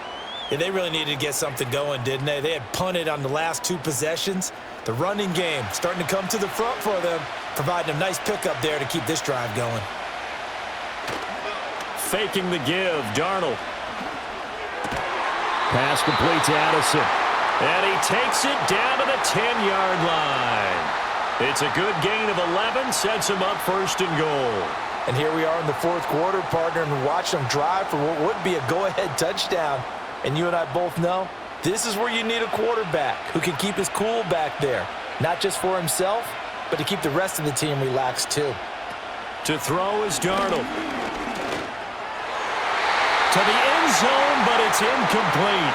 Yeah, they really needed to get something going, didn't they? They had punted on the last 2 possessions. The running game starting to come to the front for them, providing a nice pickup there to keep this drive going. Faking the give, Darnold. Pass complete to Addison. And he takes it down to the 10-yard line. It's a good gain of 11, sets him up 1st and goal. And here we are in the 4th quarter, partner, and watch them drive for what would be a go-ahead touchdown. And you and I both know this is where you need a quarterback who can keep his cool back there, not just for himself, but to keep the rest of the team relaxed too. To throw is Darnold. To the end zone, but it's incomplete.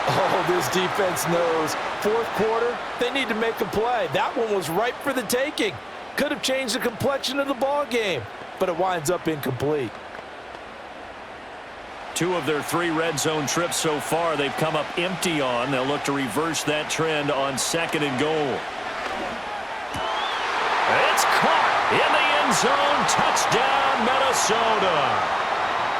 Oh, this defense knows. Fourth quarter, they need to make a play. That one was ripe for the taking. Could have changed the complexion of the ball game, but it winds up incomplete. 2 of their 3 red zone trips so far they've come up empty on. They'll look to reverse that trend on 2nd and goal. It's caught in the end zone. Touchdown, Minnesota.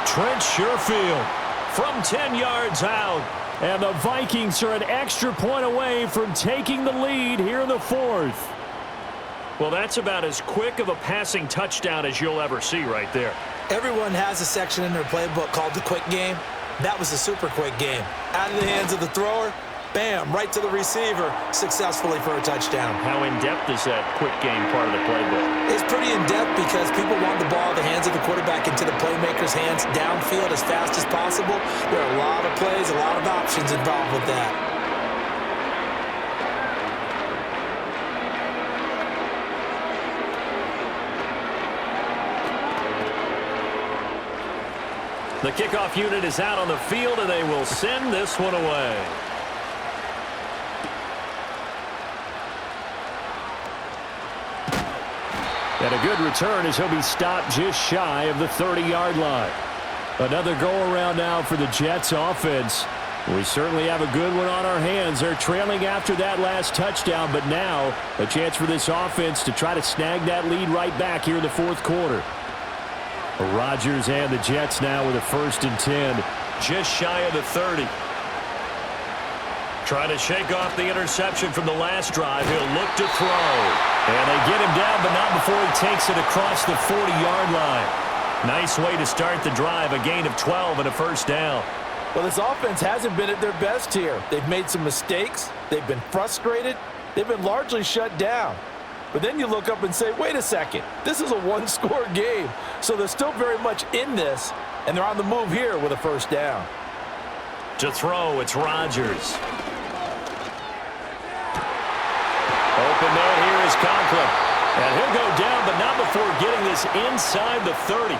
Trent Sherfield from 10 yards out. And the Vikings are an extra point away from taking the lead here in the 4th. Well, that's about as quick of a passing touchdown as you'll ever see right there. Everyone has a section in their playbook called the quick game. That was a super quick game. Out of the hands of the thrower, bam, right to the receiver, successfully for a touchdown. How in-depth is that quick game part of the playbook? It's pretty in-depth because people want the ball in the hands of the quarterback into the playmaker's hands downfield as fast as possible. There are a lot of plays, a lot of options involved with that. The kickoff unit is out on the field, and they will send this one away. And a good return as he'll be stopped just shy of the 30-yard line. Another go-around now for the Jets offense. We certainly have a good one on our hands. They're trailing after that last touchdown, but now a chance for this offense to try to snag that lead right back here in the 4th quarter. Rodgers and the Jets now with a 1st and 10. Just shy of the 30. Trying to shake off the interception from the last drive. He'll look to throw. And they get him down, but not before he takes it across the 40-yard line. Nice way to start the drive. A gain of 12 and a 1st down. Well, this offense hasn't been at their best here. They've made some mistakes. They've been frustrated. They've been largely shut down. But then you look up and say, wait a second, this is a one-score game. So they're still very much in this, and they're on the move here with a 1st down. To throw, it's Rodgers. Open man here is Conklin. And he'll go down, but not before getting this inside the 30.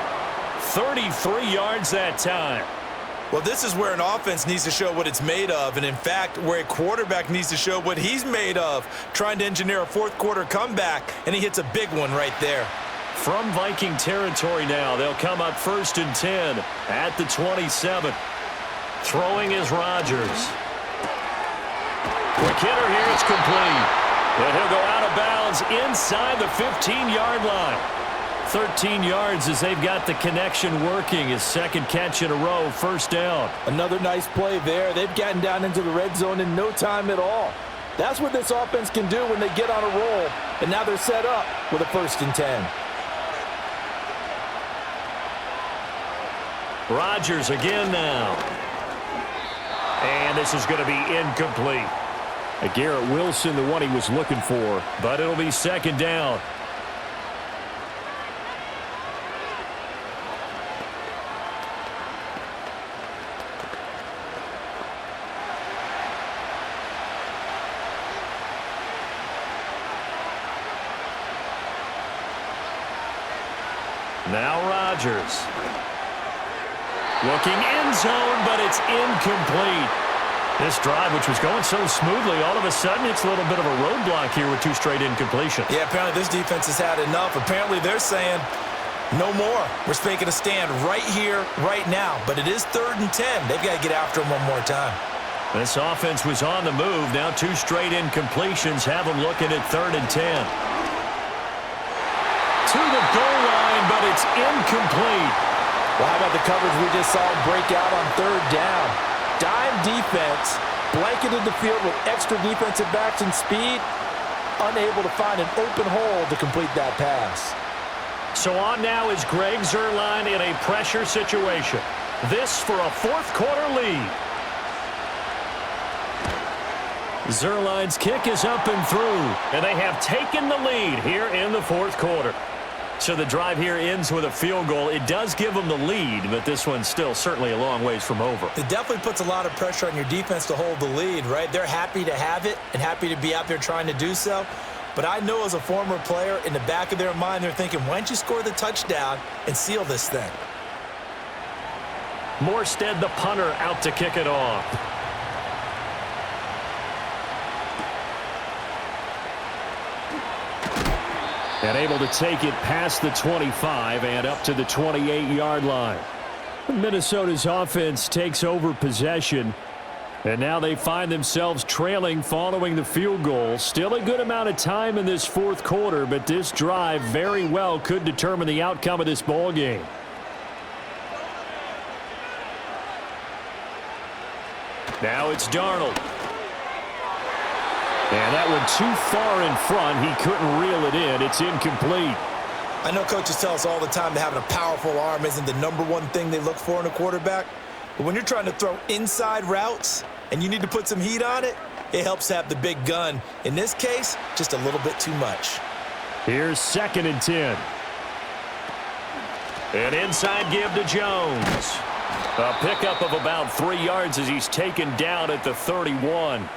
33 yards that time. Well, this is where an offense needs to show what it's made of, and in fact, where a quarterback needs to show what he's made of, trying to engineer a 4th quarter comeback, and he hits a big one right there. From Viking territory now, they'll come up 1st and 10 at the 27. Throwing is Rodgers. Quick hitter here, it's complete. And he'll go out of bounds inside the 15-yard line. 13 yards as they've got the connection working. His 2nd catch in a row, 1st down. Another nice play there. They've gotten down into the red zone in no time at all. That's what this offense can do when they get on a roll. And now they're set up with a 1st and 10. Rodgers again now. And this is going to be incomplete. Garrett Wilson, the one he was looking for. But it'll be 2nd down. Now Rodgers. Looking end zone, but it's incomplete. This drive, which was going so smoothly, all of a sudden it's a little bit of a roadblock here with 2 straight incompletions. Yeah, apparently this defense has had enough. Apparently they're saying, no more. We're making a stand right here, right now. But it is 3rd and 10. They've got to get after him one more time. This offense was on the move. Now 2 straight incompletions have them looking at 3rd and 10. To the goal line, but it's incomplete. Well, how about the coverage we just saw break out on 3rd down? Dime defense, blanketed the field with extra defensive backs and speed, unable to find an open hole to complete that pass. So on now is Greg Zuerlein in a pressure situation. This for a 4th quarter lead. Zuerlein's kick is up and through, and they have taken the lead here in the 4th quarter. So the drive here ends with a field goal. It does give them the lead, but this one's still certainly a long ways from over. It definitely puts a lot of pressure on your defense to hold the lead, right? They're happy to have it and happy to be out there trying to do so. But I know as a former player, in the back of their mind, they're thinking, why don't you score the touchdown and seal this thing? Morstead, the punter, out to kick it off. And able to take it past the 25 and up to the 28-yard line. Minnesota's offense takes over possession. And now they find themselves trailing following the field goal. Still a good amount of time in this fourth quarter, but this drive very well could determine the outcome of this ball game. Now it's Darnold. And that one too far in front. He couldn't reel it in. It's incomplete. I know coaches tell us all the time that having a powerful arm isn't the number one thing they look for in a quarterback. But when you're trying to throw inside routes and you need to put some heat on it, it helps to have the big gun. In this case, just a little bit too much. Here's 2nd and 10. An inside give to Jones. A pickup of about 3 yards as he's taken down at the 31.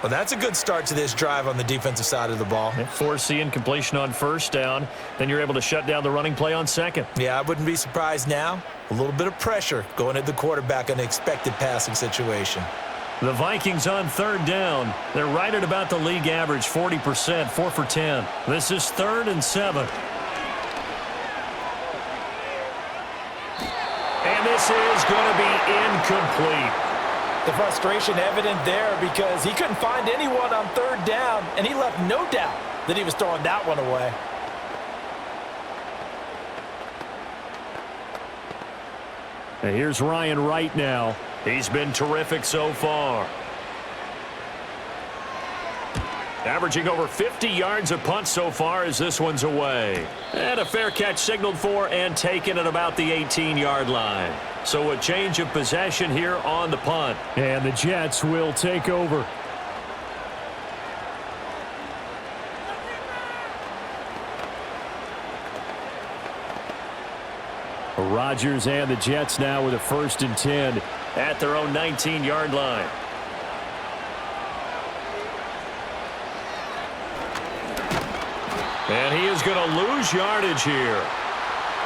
Well, that's a good start to this drive on the defensive side of the ball. Force incompletion on first down. Then you're able to shut down the running play on second. Yeah, I wouldn't be surprised now. A little bit of pressure going at the quarterback in an expected passing situation. The Vikings on 3rd down. They're right at about the league average, 40%, 4 for 10. This is 3rd and 7. And this is going to be incomplete. The frustration evident there because he couldn't find anyone on 3rd down, and he left no doubt that he was throwing that one away. And here's Ryan Wright now. He's been terrific so far. Averaging over 50 yards a punt so far as this one's away. And a fair catch signaled for and taken at about the 18-yard line. So a change of possession here on the punt. And the Jets will take over. Rodgers and the Jets now with a 1st and 10 at their own 19-yard line. And he is going to lose yardage here.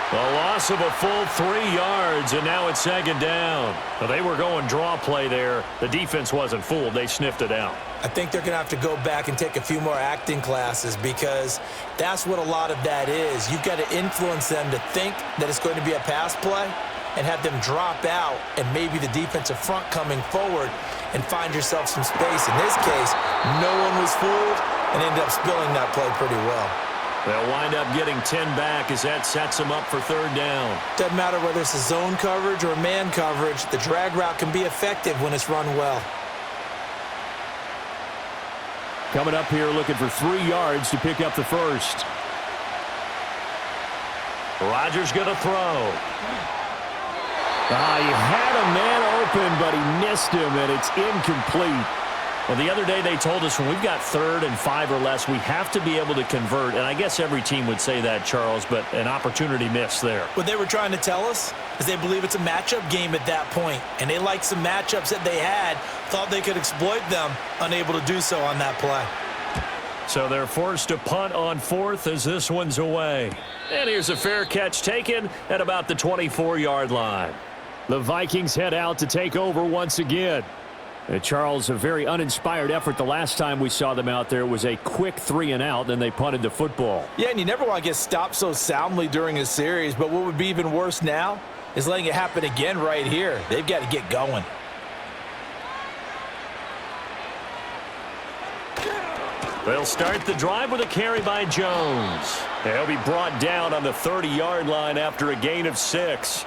A loss of a full 3 yards, and now it's 2nd down. Well, they were going draw play there. The defense wasn't fooled. They sniffed it out. I think they're going to have to go back and take a few more acting classes because that's what a lot of that is. You've got to influence them to think that it's going to be a pass play and have them drop out and maybe the defensive front coming forward and find yourself some space. In this case, no one was fooled and ended up spilling that play pretty well. They'll wind up getting 10 back as that sets them up for 3rd down. Doesn't matter whether it's a zone coverage or man coverage, the drag route can be effective when it's run well. Coming up here looking for 3 yards to pick up the first. Rodgers going to throw. He had a man open, but he missed him, and it's incomplete. Well, the other day they told us when we've got 3rd and 5 or less, we have to be able to convert. And I guess every team would say that, Charles, but an opportunity missed there. What they were trying to tell us is they believe it's a matchup game at that point, and they liked some matchups that they had, thought they could exploit them, unable to do so on that play. So they're forced to punt on 4th as this one's away. And here's a fair catch taken at about the 24-yard line. The Vikings head out to take over once again. Charles, a very uninspired effort the last time we saw them out there. It was a quick 3 and out, then they punted the football. Yeah, and you never want to get stopped so soundly during a series, but what would be even worse now is letting it happen again right here. They've got to get going. They'll start the drive with a carry by Jones. He'll be brought down on the 30-yard line after a gain of 6.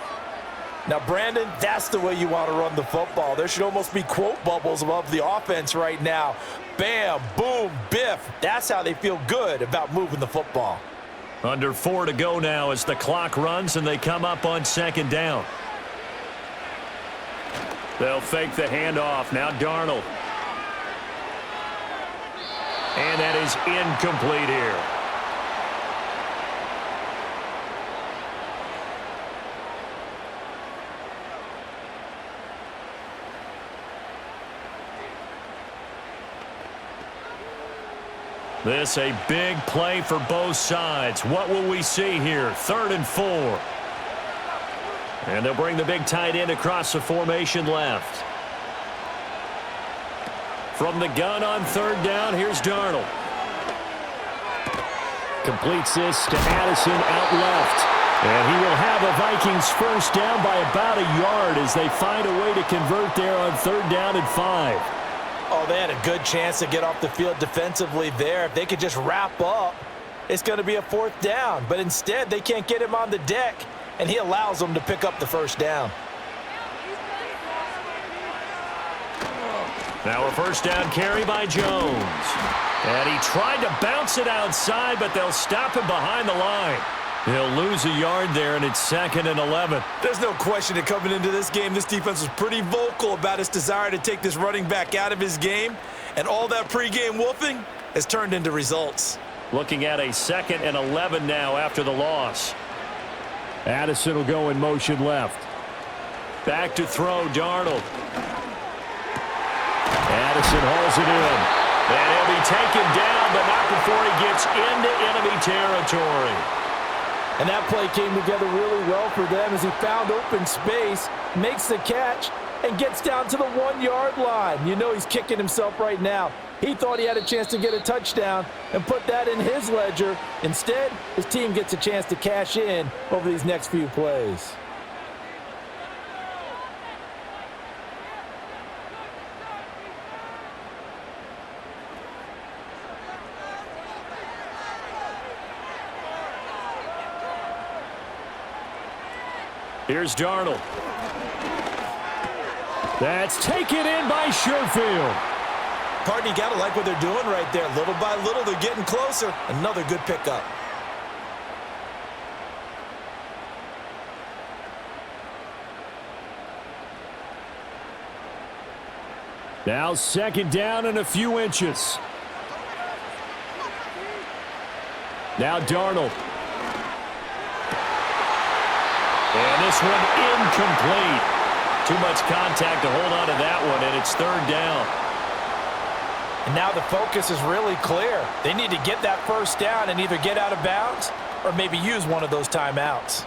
Now, Brandon, that's the way you want to run the football. There should almost be quote bubbles above the offense right now. Bam, boom, biff. That's how they feel good about moving the football. Under 4 to go now as the clock runs and they come up on 2nd down. They'll fake the handoff. Now Darnold. And that is incomplete here. This a big play for both sides. What will we see here? 3rd and 4. And they'll bring the big tight end across the formation left. From the gun on 3rd down, here's Darnold. Completes this to Addison out left. And he will have a Vikings first down by about a yard as they find a way to convert there on 3rd down and 5. Oh, they had a good chance to get off the field defensively there. If they could just wrap up, it's going to be a 4th down. But instead, they can't get him on the deck, and he allows them to pick up the first down. Now a first down carry by Jones. And he tried to bounce it outside, but they'll stop him behind the line. He'll lose a yard there, and it's 2nd and 11. There's no question that coming into this game, this defense was pretty vocal about its desire to take this running back out of his game. And all that pregame wolfing has turned into results. Looking at a 2nd and 11 now after the loss. Addison will go in motion left. Back to throw, Darnold. Addison hauls it in. And he'll be taken down, but not before he gets into enemy territory. And that play came together really well for them as he found open space, makes the catch, and gets down to the 1-yard line. You know he's kicking himself right now. He thought he had a chance to get a touchdown and put that in his ledger. Instead, his team gets a chance to cash in over these next few plays. Here's Darnold. That's taken in by Sherfield. Partner, you got to like what they're doing right there. Little by little, they're getting closer. Another good pickup. Now 2nd down and a few inches. Now Darnold. And this one incomplete. Too much contact to hold on to that one, and it's 3rd down. And now the focus is really clear. They need to get that first down and either get out of bounds or maybe use one of those timeouts.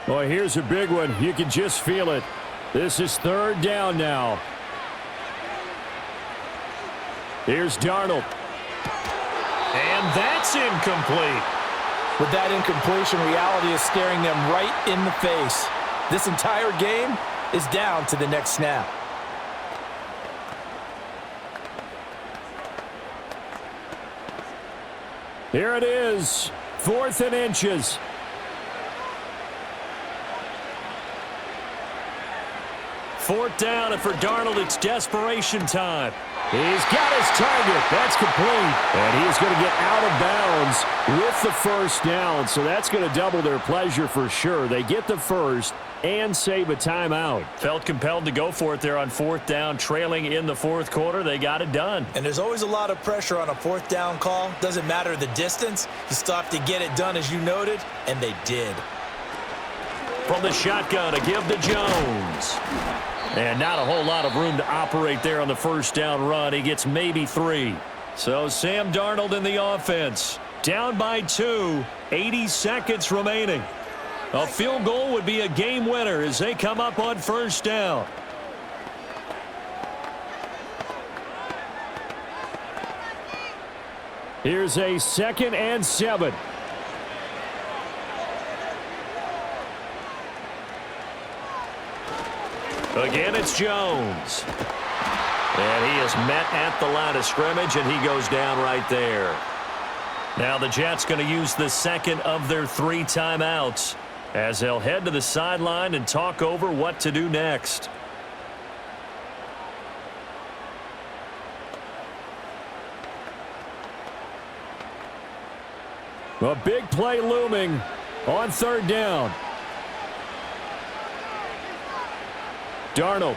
Boy, here's a big one. You can just feel it. This is 3rd down now. Here's Darnold. And that's incomplete. With that incompletion, reality is staring them right in the face. This entire game is down to the next snap. Here it is, 4th and inches. Fourth down, and for Darnold, it's desperation time. He's got his target. That's complete. And he is going to get out of bounds with the first down. So that's going to double their pleasure for sure. They get the first and save a timeout. Felt compelled to go for it there on 4th down, trailing in the 4th quarter. They got it done. And there's always a lot of pressure on a 4th down call. Doesn't matter the distance. You still have to get it done, as you noted, and they did. From the shotgun, a give to Jones. And not a whole lot of room to operate there on the first down run. He gets maybe 3. So Sam Darnold in the offense. Down by 2, 80 seconds remaining. A field goal would be a game winner as they come up on first down. Here's a 2nd and 7. Again, it's Jones. And he is met at the line of scrimmage, and he goes down right there. Now the Jets going to use the second of their 3 timeouts as they'll head to the sideline and talk over what to do next. A big play looming on 3rd down. Darnold.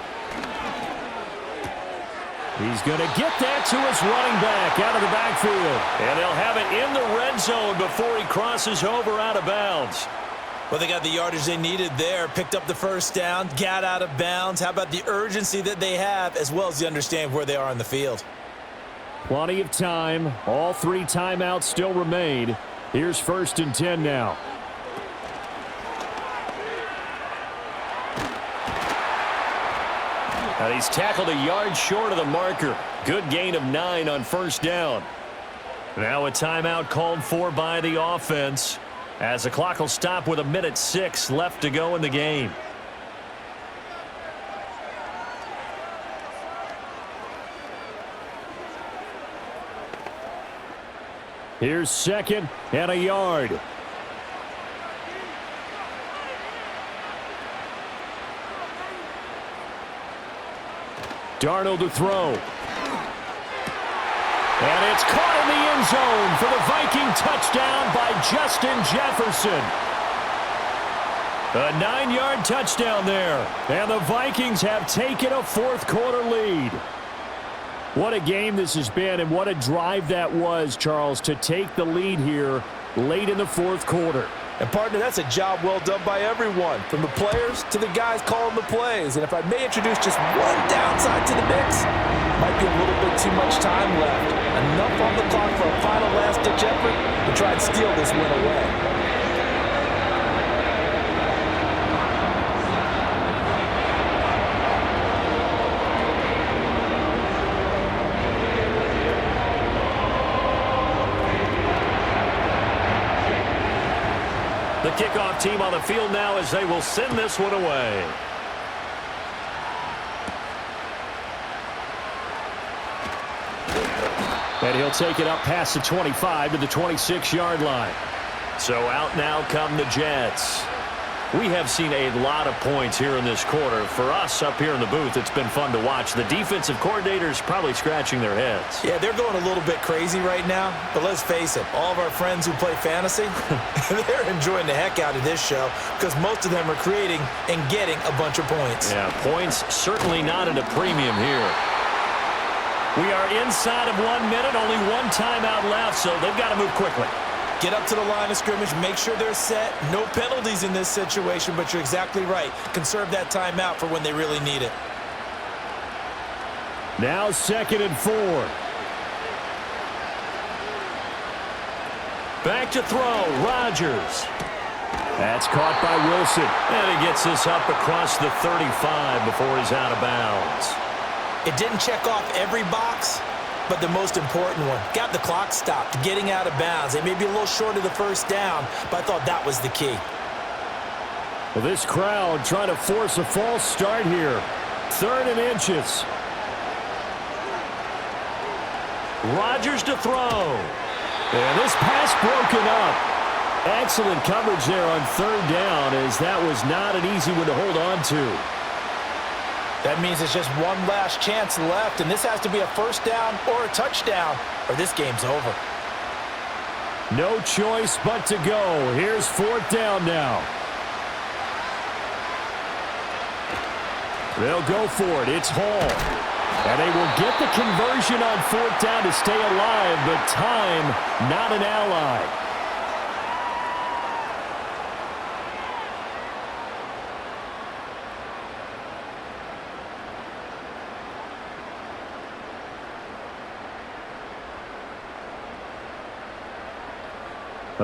He's going to get that to his running back out of the backfield. And they'll have it in the red zone before he crosses over out of bounds. Well, they got the yardage they needed there, picked up the first down, got out of bounds. How about the urgency that they have, as well as the understanding where they are on the field? Plenty of time. All 3 timeouts still remain. Here's 1st and 10 now. And he's tackled a yard short of the marker. Good gain of 9 on first down. Now a timeout called for by the offense, as the clock will stop with 1:06 left to go in the game. Here's 2nd and a yard. Darnold to throw. And it's caught in the end zone for the Viking touchdown by Justin Jefferson. A 9-yard touchdown there. And the Vikings have taken a fourth-quarter lead. What a game this has been, and what a drive that was, Charles, to take the lead here late in the fourth quarter. And, partner, that's a job well done by everyone, from the players to the guys calling the plays. And if I may introduce just one downside to the mix, might be a little bit too much time left. Enough on the clock for a final last-ditch effort to try and steal this win away. The kickoff team on the field now as they will send this one away. And he'll take it up past the 25 to the 26-yard line. So out now come the Jets. We have seen a lot of points here in this quarter. For us up here in the booth, it's been fun to watch. The defensive coordinators probably scratching their heads. Yeah, they're going a little bit crazy right now. But let's face it, all of our friends who play fantasy, they're enjoying the heck out of this show because most of them are creating and getting a bunch of points. Yeah, points certainly not at a premium here. We are inside of 1 minute, only one timeout left, so they've got to move quickly. Get up to the line of scrimmage, make sure they're set. No penalties in this situation, but you're exactly right. Conserve that timeout for when they really need it. Now 2nd and 4. Back to throw, Rodgers. That's caught by Wilson. And he gets this up across the 35 before he's out of bounds. It didn't check off every box, but the most important one, got the clock stopped, getting out of bounds. They may be a little short of the first down, but I thought that was the key. Well, this crowd trying to force a false start here. 3rd and inches. Rodgers to throw. And this pass broken up. Excellent coverage there on 3rd down, as that was not an easy one to hold on to. That means it's just one last chance left, and this has to be a first down or a touchdown, or this game's over. No choice but to go. Here's 4th down now. They'll go for it. It's Hall. And they will get the conversion on 4th down to stay alive, but time not an ally.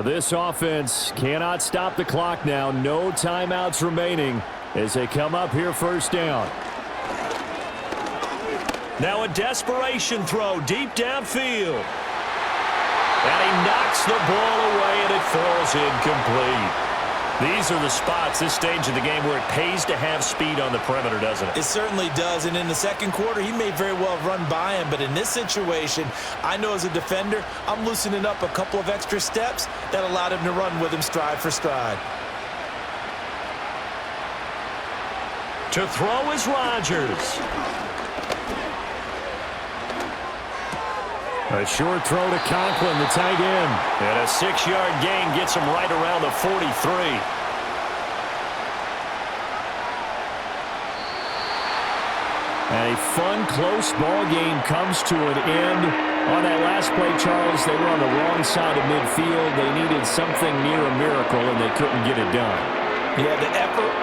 This offense cannot stop the clock now. No timeouts remaining as they come up here 1st down. Now a desperation throw deep downfield. And he knocks the ball away, and it falls incomplete. These are the spots, this stage of the game, where it pays to have speed on the perimeter, doesn't it? It certainly does, and in the second quarter, he may very well run by him, but in this situation, I know as a defender, I'm loosening up a couple of extra steps that allowed him to run with him stride for stride. To throw is Rodgers. A short throw to Conklin, the tight end. And a 6-yard gain gets him right around the 43. And a fun, close ball game comes to an end. On that last play, Charles, they were on the wrong side of midfield. They needed something near a miracle, and they couldn't get it done. Yeah, the effort,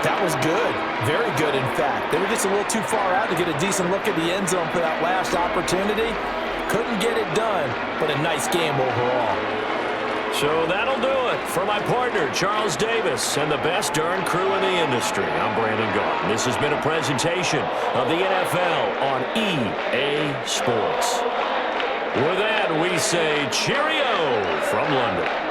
that was good. Very good, in fact. They were just a little too far out to get a decent look at the end zone for that last opportunity. Couldn't get it done, but a nice game overall. So that'll do it for my partner, Charles Davis, and the best darn crew in the industry. I'm Brandon Gault. This has been a presentation of the NFL on EA Sports. With that, we say cheerio from London.